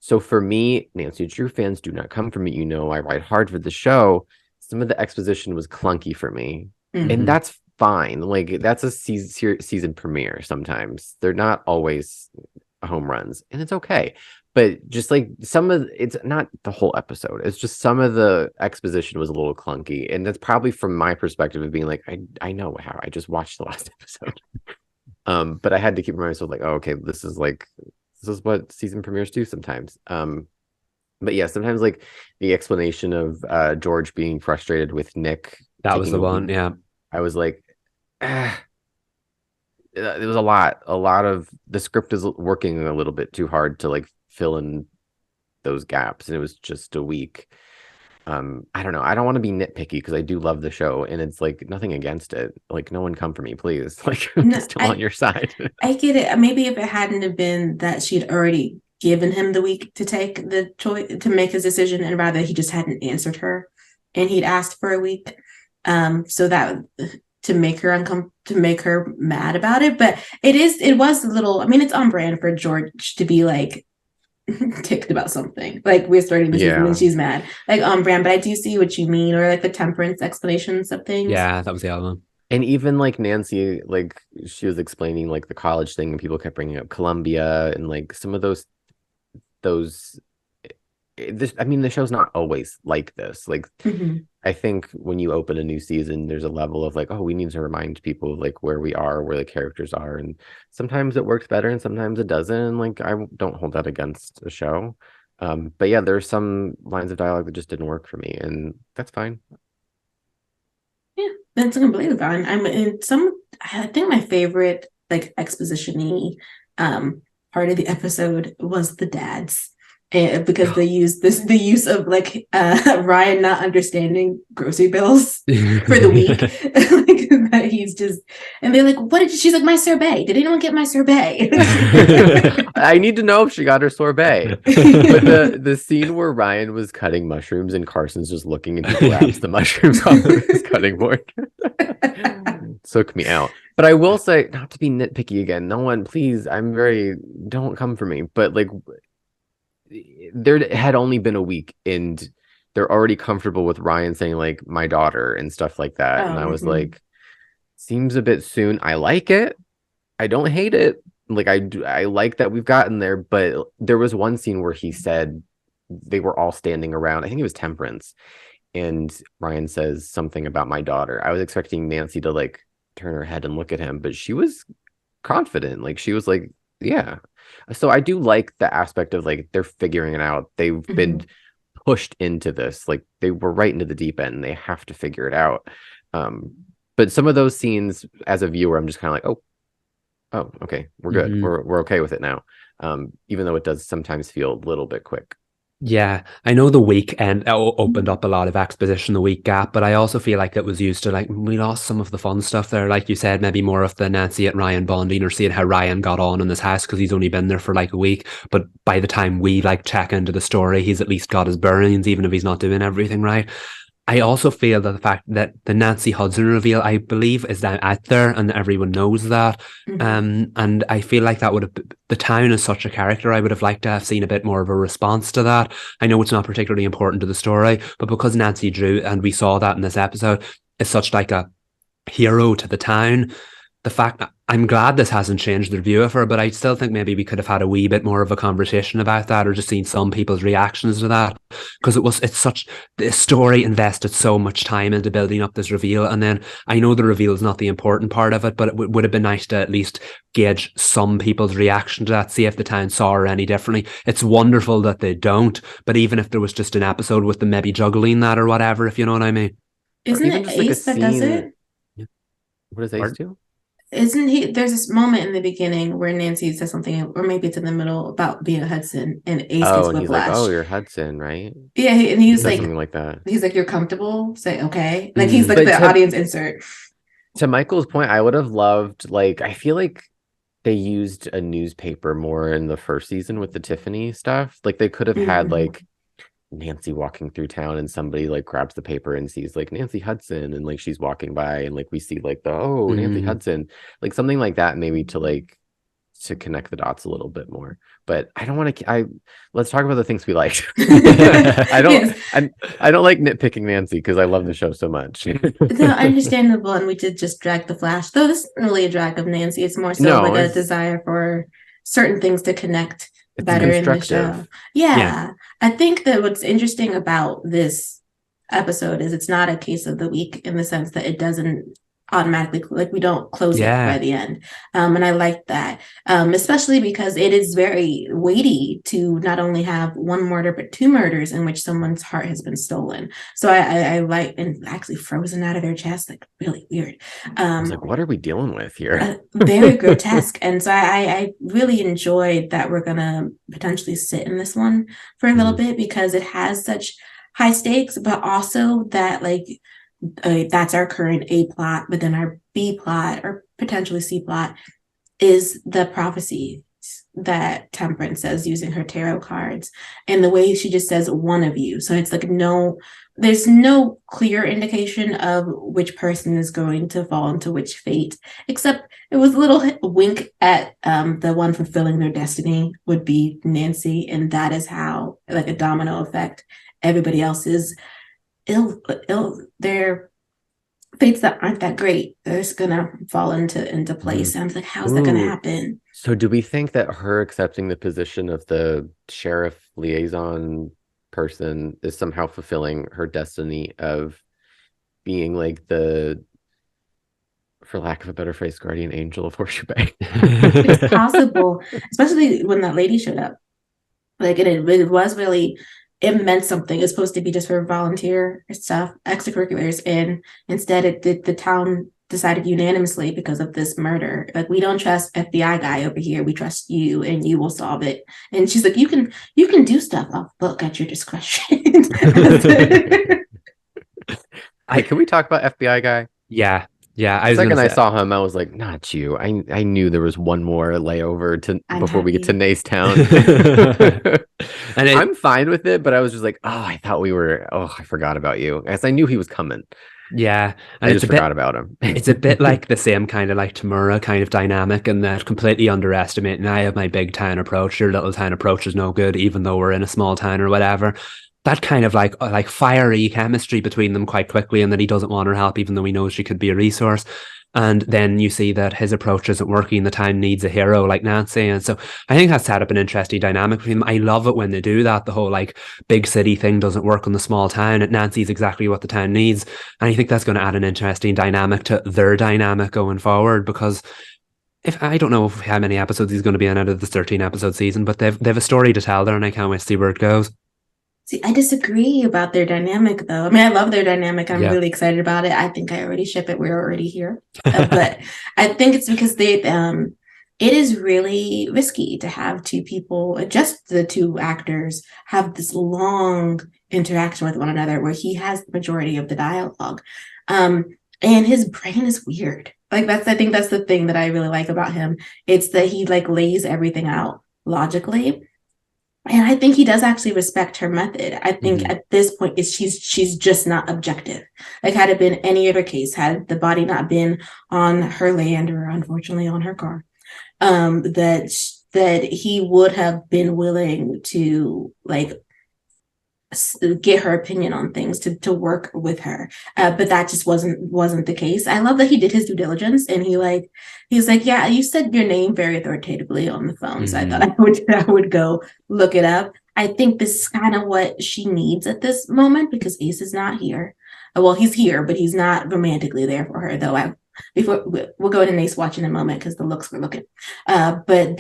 So for me, Nancy Drew fans, do not come for me. You know, I ride hard for the show. Some of the exposition was clunky for me, and that's fine. Like, that's a season premiere. Sometimes they're not always home runs, and it's okay. But just like it's not the whole episode. It's just some of the exposition was a little clunky. And that's probably from my perspective of being like, I know how I just watched the last episode. But I had to keep reminding myself like, oh, okay, this is what season premieres do sometimes. But yeah, sometimes like the explanation of George being frustrated with Nick. That was the one, yeah. I was like, it was a lot of the script is working a little bit too hard to like fill in those gaps, and it was just a week. I don't know, I don't want to be nitpicky because I do love the show, and it's like nothing against it. Like, no one come for me, please. Like, I'm still on your side. I get it. Maybe if it hadn't have been that she'd already given him the week to take the choice to make his decision, and rather he just hadn't answered her and he'd asked for a week, so that to make her mad about it. But it was a little, I mean, it's on brand for George to be like ticked about something. Like, we're starting the season and she's mad. Like, on brand. But I do see what you mean, or like the temperance explanations of things. Yeah, that was the other one. And even like Nancy, like she was explaining like the college thing, and people kept bringing up Columbia and like some of those I mean, the show's not always like this. Like, I think when you open a new season, there's a level of like, oh, we need to remind people of like where we are, where the characters are. And sometimes it works better and sometimes it doesn't. And like, I don't hold that against a show. But yeah, there's some lines of dialogue that just didn't work for me, and that's fine. Yeah, that's completely fine. I think my favorite like exposition-y part of the episode was the dads. Because they use the use of like Ryan not understanding grocery bills for the week. Like, that he's just, and they're like, what she's like, my sorbet, did anyone get my sorbet? I need to know if she got her sorbet. But the scene where Ryan was cutting mushrooms and Carson's just looking and he grabs the mushrooms off of his cutting board took me out. But I will say, not to be nitpicky again, no one, please, don't come for me, but like, there had only been a week and they're already comfortable with Ryan saying like my daughter and stuff like that. And I was like, seems a bit soon. I like it. I don't hate it. Like, I like that we've gotten there, but there was one scene where he said they were all standing around. I think it was Temperance. And Ryan says something about my daughter. I was expecting Nancy to like turn her head and look at him, but she was confident. Like, she was like, yeah. So I do like the aspect of like they're figuring it out. They've been pushed into this. Like, they were right into the deep end and they have to figure it out. But some of those scenes as a viewer, I'm just kind of like, oh, Oh, okay. We're good. Mhm. We're okay with it now. Even though it does sometimes feel a little bit quick. Yeah, I know the weekend opened up a lot of exposition, the week gap, but I also feel like it was used to like we lost some of the fun stuff there. Like you said, maybe more of the Nancy and Ryan bonding or seeing how Ryan got on in this house because he's only been there for like a week. But by the time we like check into the story, he's at least got his bearings, even if he's not doing everything right. I also feel that the fact that the Nancy Hudson reveal, I believe, is now out there and everyone knows that. And I feel like that would have, the town is such a character. I would have liked to have seen a bit more of a response to that. I know it's not particularly important to the story, but because Nancy Drew, and we saw that in this episode, is such like a hero to the town, the fact that I'm glad this hasn't changed their view of her, but I still think maybe we could have had a wee bit more of a conversation about that or just seen some people's reactions to that because it's such, the story invested so much time into building up this reveal. And then I know the reveal is not the important part of it, but it would have been nice to at least gauge some people's reaction to that, see if the town saw her any differently. It's wonderful that they don't, but even if there was just an episode with them maybe juggling that or whatever, if you know what I mean. Isn't it Ace that does it? What does Ace do? Isn't he? There's this moment in the beginning where Nancy says something, or maybe it's in the middle about being a Hudson, and Ace gets and he's like, whiplash. "Oh, you're Hudson, right?" Yeah, and he's like something like that. He's like, "You're comfortable." Say, "Okay." Like he's like the audience insert. To Michael's point, I would have loved, like, I feel like they used a newspaper more in the first season with the Tiffany stuff. Like they could have had like Nancy walking through town and somebody like grabs the paper and sees like Nancy Hudson and like she's walking by and like we see like Nancy Hudson, like something like that, maybe to connect the dots a little bit more. But I don't want to let's talk about the things we liked. I don't like nitpicking Nancy because I love the show so much. No, understandable, and we did just drag the Flash, though this isn't really a drag of Nancy. It's more so like a desire for certain things to connect better in the show. Yeah. I think that what's interesting about this episode is it's not a case of the week in the sense that it doesn't automatically, like we don't close it by the end. And I like that, especially because it is very weighty to not only have one murder, but two murders in which someone's heart has been stolen. So I like, and actually frozen out of their chest, like really weird. I was like, what are we dealing with here? Very grotesque. And so I really enjoyed that we're going to potentially sit in this one for a little bit because it has such high stakes, but also that like, that's our current A plot, but then our B plot or potentially C plot is the prophecy that Temperance says using her tarot cards and the way she just says one of you. So it's like there's no clear indication of which person is going to fall into which fate, except it was a little wink at the one fulfilling their destiny would be Nancy, and that is how, like a domino effect, everybody else is their fates that aren't that great, they're just gonna fall into place. And I was like, how's that gonna happen? So do we think that her accepting the position of the sheriff liaison person is somehow fulfilling her destiny of being like the, for lack of a better phrase, guardian angel of Horseshoe Bay? It's possible, especially when that lady showed up. Like it was really, it meant something. It's supposed to be just for volunteer stuff, extracurriculars, and instead the town decided unanimously because of this murder. Like, we don't trust FBI guy over here. We trust you, and you will solve it. And she's like, you can do stuff off book at your discretion. Can we talk about FBI guy? Yeah. The second I saw him, I was like, not you. I knew there was one more layover before we get to Nace Town. And I'm fine with it, but I was just like, I forgot about you. As I knew he was coming. Yeah. And I just forgot about him. It's a bit like the same kind of like Tamura kind of dynamic, and that completely underestimating. I have my big town approach. Your little town approach is no good, even though we're in a small town or whatever. That kind of like fiery chemistry between them quite quickly, and that he doesn't want her help even though he knows she could be a resource. And then you see that his approach isn't working. The town needs a hero like Nancy. And so I think that's set up an interesting dynamic between them. I love it when they do that. The whole like big city thing doesn't work in the small town. And Nancy's exactly what the town needs. And I think that's going to add an interesting dynamic to their dynamic going forward, because I don't know how many episodes he's going to be in out of the 13 episode season, but they've a story to tell there, and I can't wait to see where it goes. See, I disagree about their dynamic, though. I mean, I love their dynamic. I'm really excited about it. I think I already ship it. We're already here. But I think it's because it is really risky to have two people, just the two actors, have this long interaction with one another where he has the majority of the dialogue. And his brain is weird. Like I think that's the thing that I really like about him. It's that he like lays everything out logically. And I think he does actually respect her method. I think at this point, she's just not objective. Like had it been any other case, had the body not been on her land or unfortunately on her car, that he would have been willing to like get her opinion on things, to work with her, but that just wasn't the case. I love that he did his due diligence, and he's like, yeah, you said your name very authoritatively on the phone, so I thought I would go look it up. I think this is kind of what she needs at this moment, because Ace is not here. Well, he's here, but he's not romantically there for her, though. Before we'll go into Ace watch in a moment because the looks we're looking, but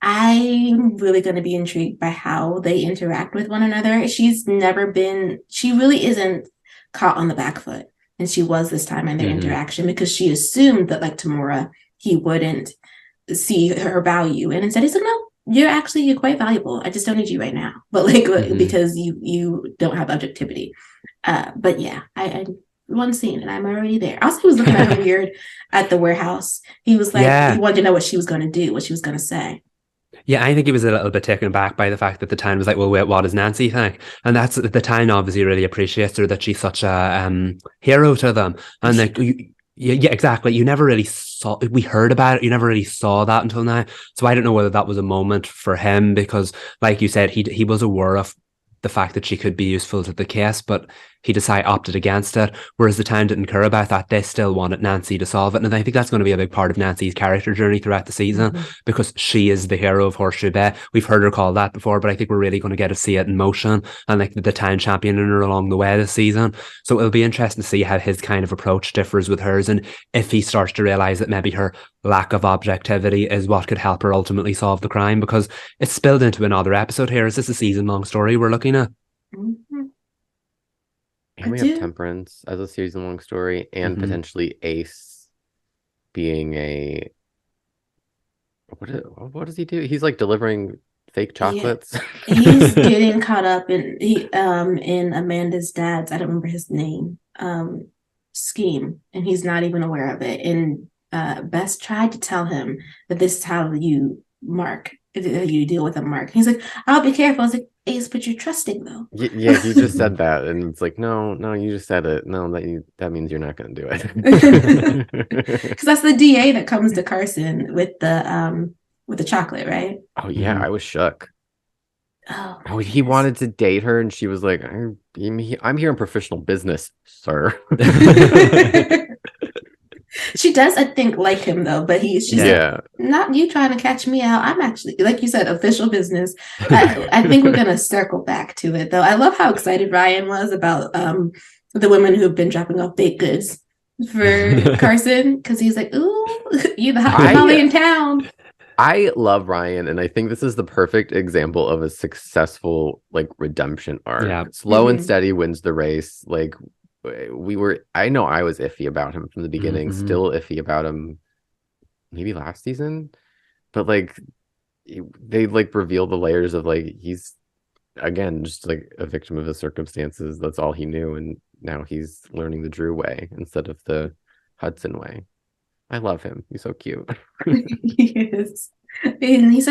I'm really going to be intrigued by how they interact with one another. She really isn't caught on the back foot. And she was this time in their interaction, because she assumed that like Tamora, he wouldn't see her value. And instead he's like, no, you're quite valuable. I just don't need you right now. But like, because you don't have objectivity. But yeah, I one scene and I'm already there. Also, he was looking at her weird at the warehouse. He was like, he wanted to know what she was going to do, what she was going to say. Yeah, I think he was a little bit taken aback by the fact that the town was like, well, wait, what does Nancy think? And that's the town obviously really appreciates her, that she's such a hero to them. And like, yeah, exactly. You never really we heard about it. You never really saw that until now. So I don't know whether that was a moment for him, because like you said, he was aware of the fact that she could be useful to the case, but he opted against it, whereas the town didn't care about that. They still wanted Nancy to solve it, and I think that's going to be a big part of Nancy's character journey throughout the season, because she is the hero of Horseshoe Bay. We've heard her called that before, but I think we're really going to get to see it in motion, and like the town championing her along the way this season. So it'll be interesting to see how his kind of approach differs with hers, and if he starts to realize that maybe her lack of objectivity is what could help her ultimately solve the crime, because it's spilled into another episode here. Is this a season-long story we're looking at? And we have Temperance as a season-long story, and potentially Ace being a what does he do? He's like delivering fake chocolates. Yeah. He's getting caught up in Amanda's dad's, I don't remember his name, scheme, and he's not even aware of it. And Bess tried to tell him that this is how you deal with a mark. He's like, I'll be careful. I was like, Ace, but you're trusting though. Yeah, you just said that, and it's like, no, you just said it. No, that means you're not going to do it. Because that's the DA that comes to Carson with the chocolate, right? Oh yeah, I was shook. Oh, he wanted to date her, and she was like, I'm here in professional business, sir. She does, I think, like him though, but she's like, not you trying to catch me out. I'm actually, like you said, official business. I think we're gonna circle back to it though. I love how excited Ryan was about the women who've been dropping off baked goods for Carson, because he's like, ooh, you the hot Holly in town. I love Ryan, and I think this is the perfect example of a successful like redemption arc. Yeah. Slow and steady wins the race. Like I know I was iffy about him from the beginning, still iffy about him maybe last season, but like they like reveal the layers of like he's again just like a victim of his circumstances. That's all he knew, and now he's learning the Drew way instead of the Hudson way. I love him. He's so cute. He is. And he's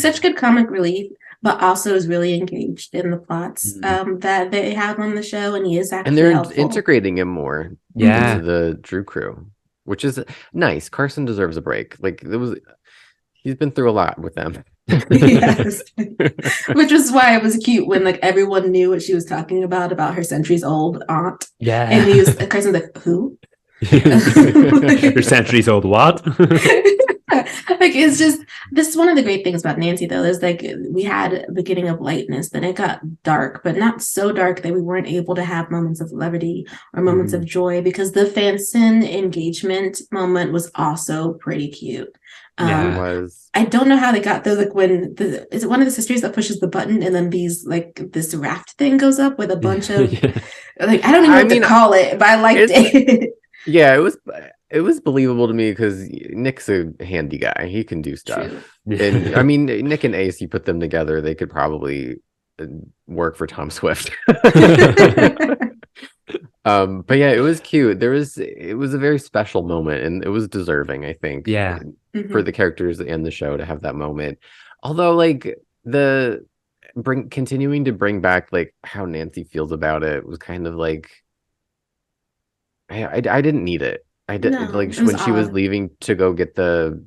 such good comic relief, but also is really engaged in the plots that they have on the show, and he is actually helpful. Integrating him more into the Drew crew, which is nice. Carson deserves a break. Like he's been through a lot with them. Yes. Which was why it was cute when like everyone knew what she was talking about her centuries-old aunt. Yeah. And Carson's like, who? Your centuries-old what? Like it's just, this is one of the great things about Nancy though, is like we had a beginning of lightness, then it got dark, but not so dark that we weren't able to have moments of levity or moments of joy, because the Fanson engagement moment was also pretty cute. It was. I don't know how they got those, like when is it one of the sisters that pushes the button and then this raft thing goes up with a bunch of like, I don't even know what to call it, but I liked it. Yeah, it was. it was believable to me because Nick's a handy guy. He can do stuff. True. And I mean, Nick and Ace, you put them together, they could probably work for Tom Swift. But yeah, it was cute. It was a very special moment, and it was deserving, I think, Yeah. for the characters and the show to have that moment. Although, like, continuing to bring back like how Nancy feels about it was kind of like I didn't need it. I did No, like it was when she was odd. leaving to go get or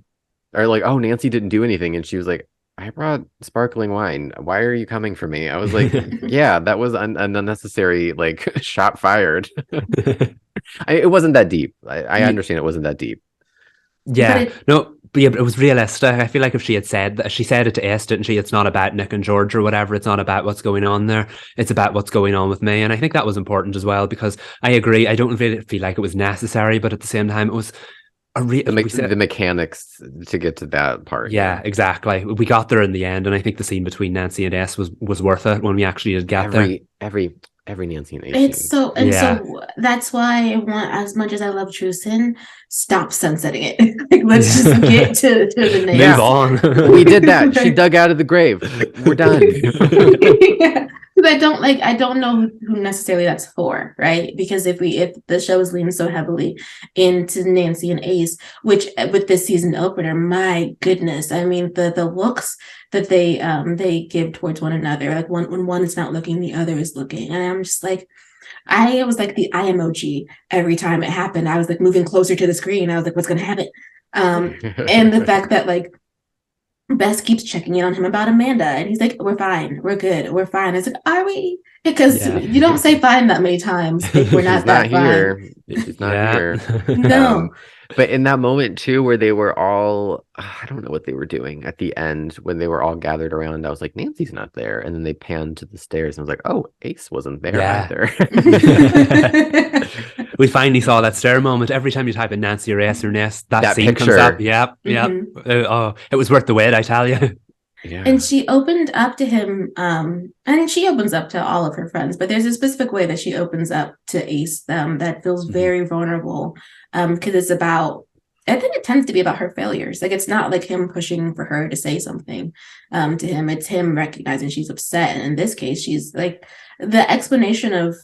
like, oh, Nancy didn't do anything, and she was like, I brought sparkling wine. Why are you coming for me? I was like, yeah, that was an unnecessary like shot fired. It wasn't that deep. I understand it wasn't that deep. Yeah, but it was realistic. I feel like if she said it to Ace, didn't she? It's not about Nick and George or whatever. It's not about what's going on there. It's about what's going on with me. And I think that was important as well, because I agree. I don't really feel like it was necessary, but at the same time, it was the mechanics to get to that part. Yeah, exactly. We got there in the end, and I think the scene between Nancy and Ace was worth it when we actually did get there. Every Nancy and Ace It's scene. so that's why I want, as much as I love Trusin, stop sunsetting it. Like, let's just get to the name. Move on. We did that. She dug out of the grave. We're done. Yeah. Because I don't know who necessarily that's for, right? Because if the show is leaning so heavily into Nancy and Ace, which with this season opener, my goodness, I mean the looks that they give towards one another, like when one is not looking, the other is looking, and I'm just like, I was like the eye emoji every time it happened. I was like moving closer to the screen. I was like, what's gonna happen? And the fact that like Bess keeps checking in on him about Amanda, and he's like, we're fine, we're good, we're fine. It's like, are we? Because you don't say fine that many times if we're not that here. fine. She's not here. No. But in that moment too, where they were all, I don't know what they were doing at the end when they were all gathered around, I was like, Nancy's not there. And then they panned to the stairs and I was like, oh, Ace wasn't there either. We finally saw that stair moment. Every time you type in Nancy or Ace or Ness, that scene picture comes up. Yep. It was worth the wait, I tell you. Yeah. And she opened up to him, and she opens up to all of her friends, but there's a specific way that she opens up to Ace that feels very vulnerable, because it's about, I think it tends to be about her failures. Like, it's not like him pushing for her to say something to him. It's him recognizing she's upset. And in this case, she's like, the explanation of,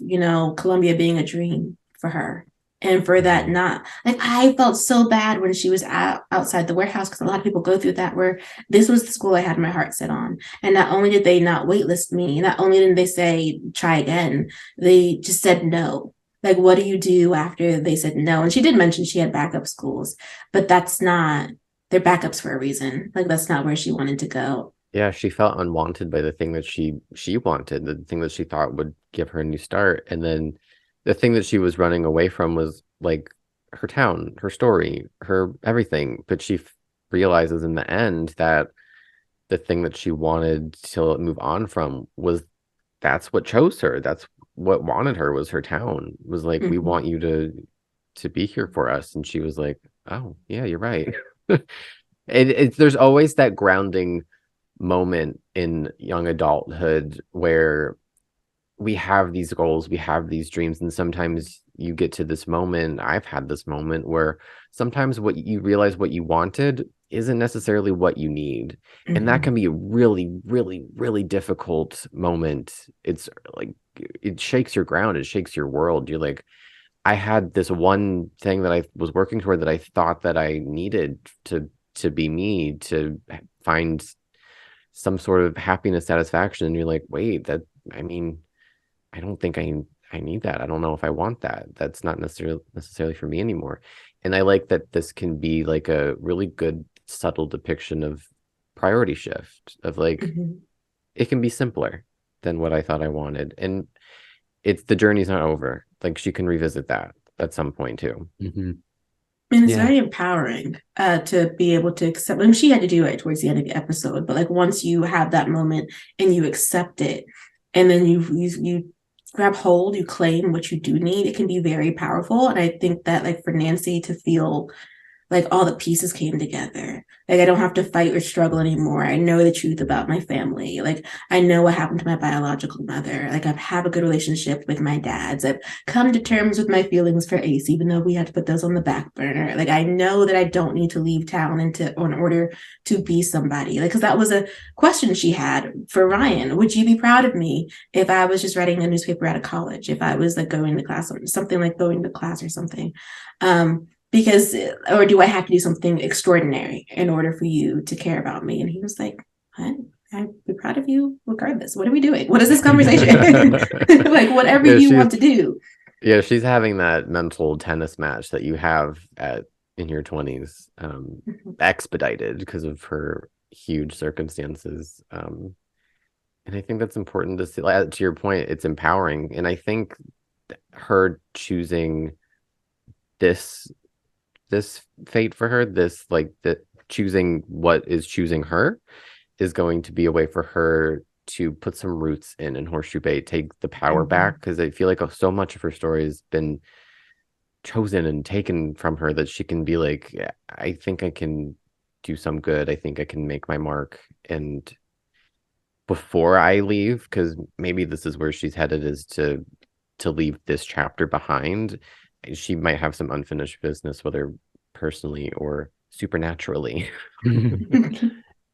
Columbia being a dream for her. And for that, not like, I felt so bad when she was outside the warehouse, because a lot of people go through that, where this was the school I had my heart set on. And not only did they not waitlist me, not only didn't they say, try again, they just said no. Like, what do you do after they said no? And she did mention she had backup schools, but they're backups for a reason. Like, that's not where she wanted to go. Yeah, she felt unwanted by the thing that she wanted, the thing that she thought would give her a new start. And then the thing that she was running away from was like her town, her story, her everything. But she realizes in the end that the thing that she wanted to move on from that's what chose her. That's what wanted her, was her town. It was like, we want you to be here for us. And she was like, oh yeah, you're right. There's always that grounding moment in young adulthood where we have these goals, we have these dreams, and sometimes you get to this moment. I've had this moment where sometimes what you realize what you wanted isn't necessarily what you need. And that can be a really, really, really difficult moment. It's like, it shakes your ground, it shakes your world. You're like, I had this one thing that I was working toward that I thought that I needed to be me, to find some sort of happiness, satisfaction. And you're like, wait, I don't think I need that. I don't know if I want that. That's not necessarily for me anymore. And I like that this can be like a really good subtle depiction of priority shift, of like, it can be simpler than what I thought I wanted. And the journey's not over. Like, she can revisit that at some point too. And it's very empowering to be able to accept. I mean, she had to do it towards the end of the episode, but like, once you have that moment and you accept it, and then you grab hold, you claim what you do need, it can be very powerful. And I think that, like, for Nancy to feel like all the pieces came together. Like I don't have to fight or struggle anymore. I know the truth about my family. Like I know what happened to my biological mother. Like I have a good relationship with my dads. I've come to terms with my feelings for Ace, even though we had to put those on the back burner. Like I know that I don't need to leave town in order to be somebody. Like because that was a question she had for Ryan. Would you be proud of me if I was just writing a newspaper out of college? If I was like going to class, something like going to class or something. Because, or do I have to do something extraordinary in order for you to care about me? And he was like, what? I'd be proud of you regardless. What are we doing? What is this conversation? Like, whatever you want to do. Yeah, she's having that mental tennis match that you have in your 20s, expedited because of her huge circumstances. And I think that's important to see. Like, to your point, it's empowering. And I think her choosing this fate for her, choosing what is choosing her is going to be a way for her to put some roots in Horseshoe Bay, take the power back, because I feel like so much of her story has been chosen and taken from her that she can be like, yeah, I think I can do some good. I think I can make my mark. And before I leave, because maybe this is where she's headed, is to leave this chapter behind. She might have some unfinished business, whether personally or supernaturally.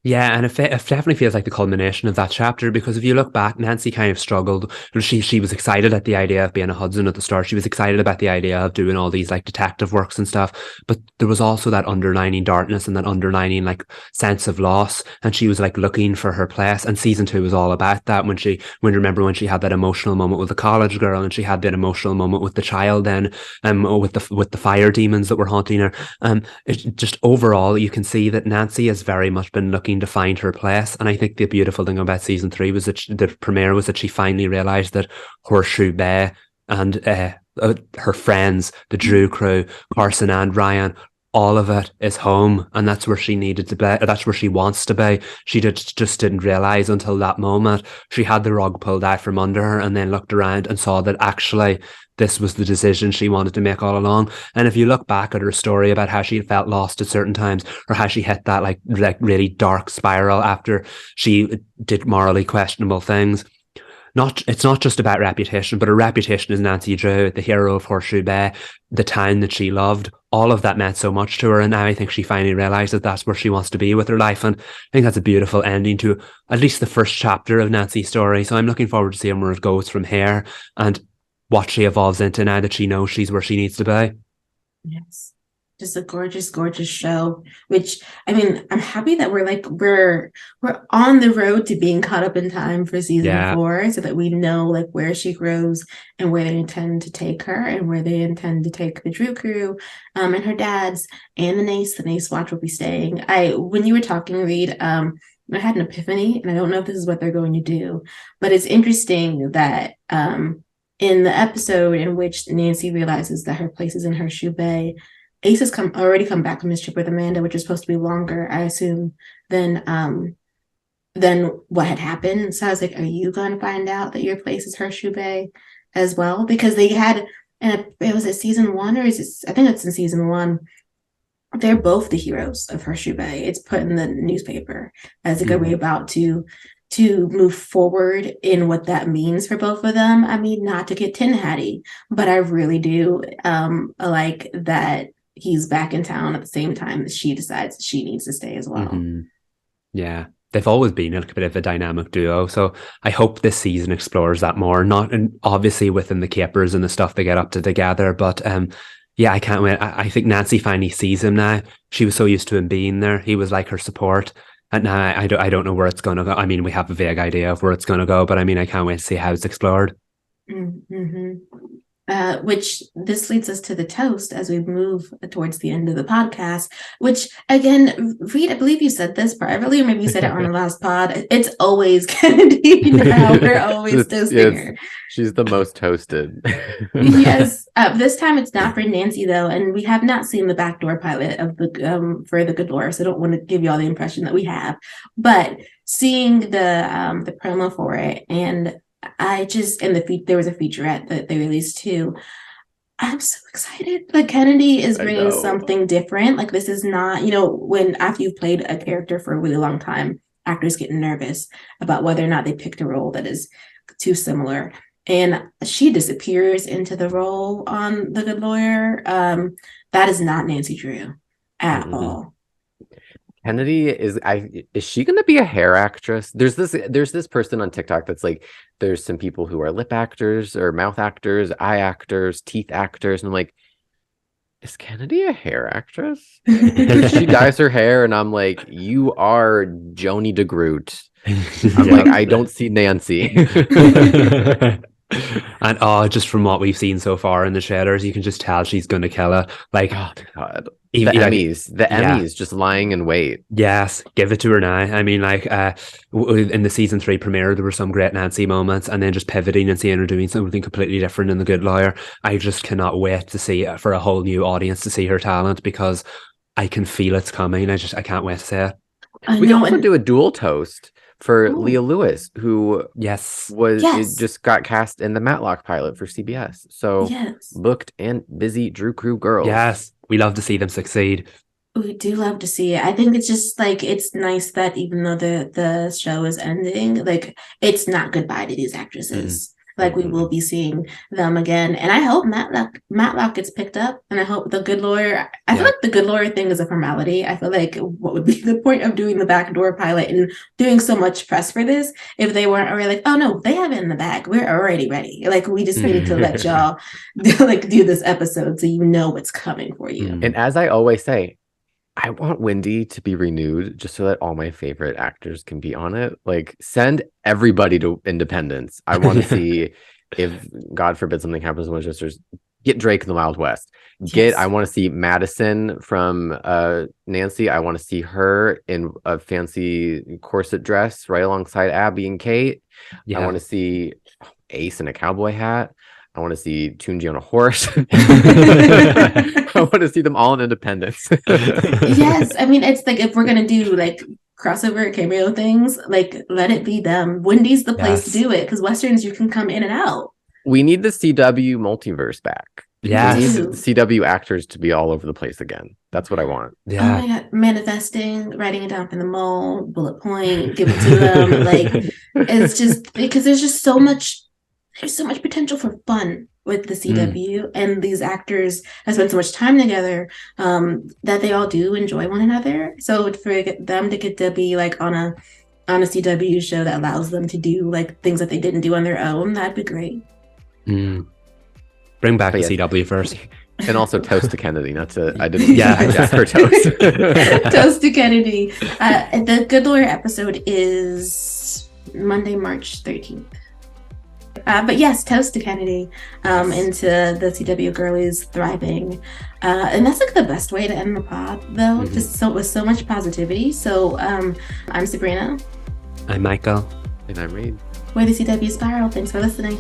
Yeah, and it definitely feels like the culmination of that chapter, because if you look back, Nancy kind of struggled. She was excited at the idea of being a Hudson at the start. She was excited about the idea of doing all these like detective works and stuff. But there was also that underlining darkness and that underlining like sense of loss. And she was like looking for her place. And season 2 was all about that. When she had that emotional moment with the college girl, and she had that emotional moment with the child then, with the fire demons that were haunting her. It just overall, you can see that Nancy has very much been looking to find her place. And I think the beautiful thing about season 3 was that the premiere was that she finally realized that Horseshoe Bay and her friends, the Drew crew, Carson and Ryan, all of it is home, and that's where she needed to be. That's where she wants to be. She just didn't realize until that moment. She had the rug pulled out from under her, and then looked around and saw that actually this was the decision she wanted to make all along. And if you look back at her story about how she felt lost at certain times, or how she hit that like really dark spiral after she did morally questionable things, it's not just about reputation, but her reputation as Nancy Drew, the hero of Horseshoe Bay, the town that she loved. All of that meant so much to her, and now I think she finally realized that that's where she wants to be with her life. And I think that's a beautiful ending to at least the first chapter of Nancy's story. So I'm looking forward to seeing where it goes from here and what she evolves into now that she knows she's where she needs to be. Yes. Just a gorgeous, gorgeous show, which, I mean, I'm happy that we're on the road to being caught up in time for season 4, so that we know like where she grows and where they intend to take her, and where they intend to take the Drew crew, and her dad's, and the Nace Watch will be staying. When you were talking, Reed, I had an epiphany, and I don't know if this is what they're going to do, but it's interesting that in the episode in which Nancy realizes that her place is in Horseshoe Bay, Ace has already come back from his trip with Amanda, which is supposed to be longer, I assume, than what had happened. So I was like, are you going to find out that your place is Horseshoe Bay as well? Because they had, and it was at season 1, or is it? I think it's in season 1. They're both the heroes of Horseshoe Bay. It's put in the newspaper as a good way about to move forward in what that means for both of them. I mean, not to get tin hatty, but I really do like that he's back in town at the same time that she decides she needs to stay as well. Mm-hmm. Yeah, they've always been a bit of a dynamic duo, so I hope this season explores that more, not obviously within the capers and the stuff they get up to together, but yeah, I can't wait. I think Nancy finally sees him now. She was so used to him being there. He was like her support, and now I don't know where it's going to go. I mean, we have a vague idea of where it's going to go, but I mean, I can't wait to see how it's explored. Mm-hmm. Which this leads us to the toast as we move towards the end of the podcast, which again, Reed, I believe you said this privately, or maybe you said it on the last pod. It's always Kennedy now. We're always toasting her. She's the most toasted. Yes. This time it's not for Nancy though, and we have not seen the backdoor pilot of the for the Good Lord, so I don't want to give you all the impression that we have. But seeing the promo for it, and there was a featurette that they released too. I'm so excited. Like Kennedy is I bringing know. something different. Like this is not, when after you've played a character for a really long time, actors get nervous about whether or not they picked a role that is too similar. And she disappears into the role on The Good Lawyer. That is not Nancy Drew at all. Kennedy is she going to be a hair actress? There's this person on TikTok that's like, there's some people who are lip actors or mouth actors, eye actors, teeth actors, and I'm like, is Kennedy a hair actress? Because she dyes her hair, and I'm like, you are Joni DeGroot. I'm like, I don't see Nancy. And just from what we've seen so far in the trailers, you can just tell she's going to kill her. Like, oh God. Even, the Emmys just lying in wait. Yes, give it to her now. I mean, like in the season 3 premiere, there were some great Nancy moments, and then just pivoting and seeing her doing something completely different in The Good Lawyer. I just cannot wait to see for a whole new audience to see her talent, because I can feel it's coming. I can't wait to see it. We can also do a dual toast for Leah Lewis, who just got cast in the Matlock pilot for CBS. So booked and busy Drew Crew girls. Yes, we love to see them succeed. We do love to see it. I think it's just like, it's nice that even though the show is ending, like it's not goodbye to these actresses. Like we will be seeing them again. And I hope Matlock gets picked up, and I hope The Good Lawyer, I feel like The Good Lawyer thing is a formality. I feel like what would be the point of doing the backdoor pilot and doing so much press for this if they weren't already like, oh no, they have it in the bag. We're already ready. Like we just need to let y'all do this episode so you know what's coming for you. And as I always say, I want Wendy to be renewed just so that all my favorite actors can be on it. Like, send everybody to Independence. I want to see, if God forbid something happens to Winchesters, get Drake in the Wild West. I want to see Madison from Nancy. I want to see her in a fancy corset dress right alongside Abby and Kate. I want to see Ace in a cowboy hat. I want to see Tunji on a horse. I want to see them all in Independence. Yes, I mean, it's like, if we're gonna do like crossover cameo things, like let it be them. Wendy's the place to do it, because Westerns, you can come in and out. We need the CW multiverse back. Yes. We need the CW actors to be all over the place again. That's what I want. Yeah. Oh my God, manifesting, writing it down from the mole, bullet point, give it to them. Like, it's just because there's so much potential for fun with the CW, and these actors have spent so much time together that they all do enjoy one another. So for them to get to be like on a CW show that allows them to do like things that they didn't do on their own, that'd be great. Bring back the CW first. And also toast to Kennedy. I didn't hijack her toast. Toast to Kennedy. The Good Lawyer episode is Monday, March 13th. But yes, toast to Kennedy, into the CW girlies thriving. And that's like the best way to end the pod, though, just with so much positivity. So I'm Sabrina. I'm Michael. And I'm Reed. We're the CW Spiral. Thanks for listening.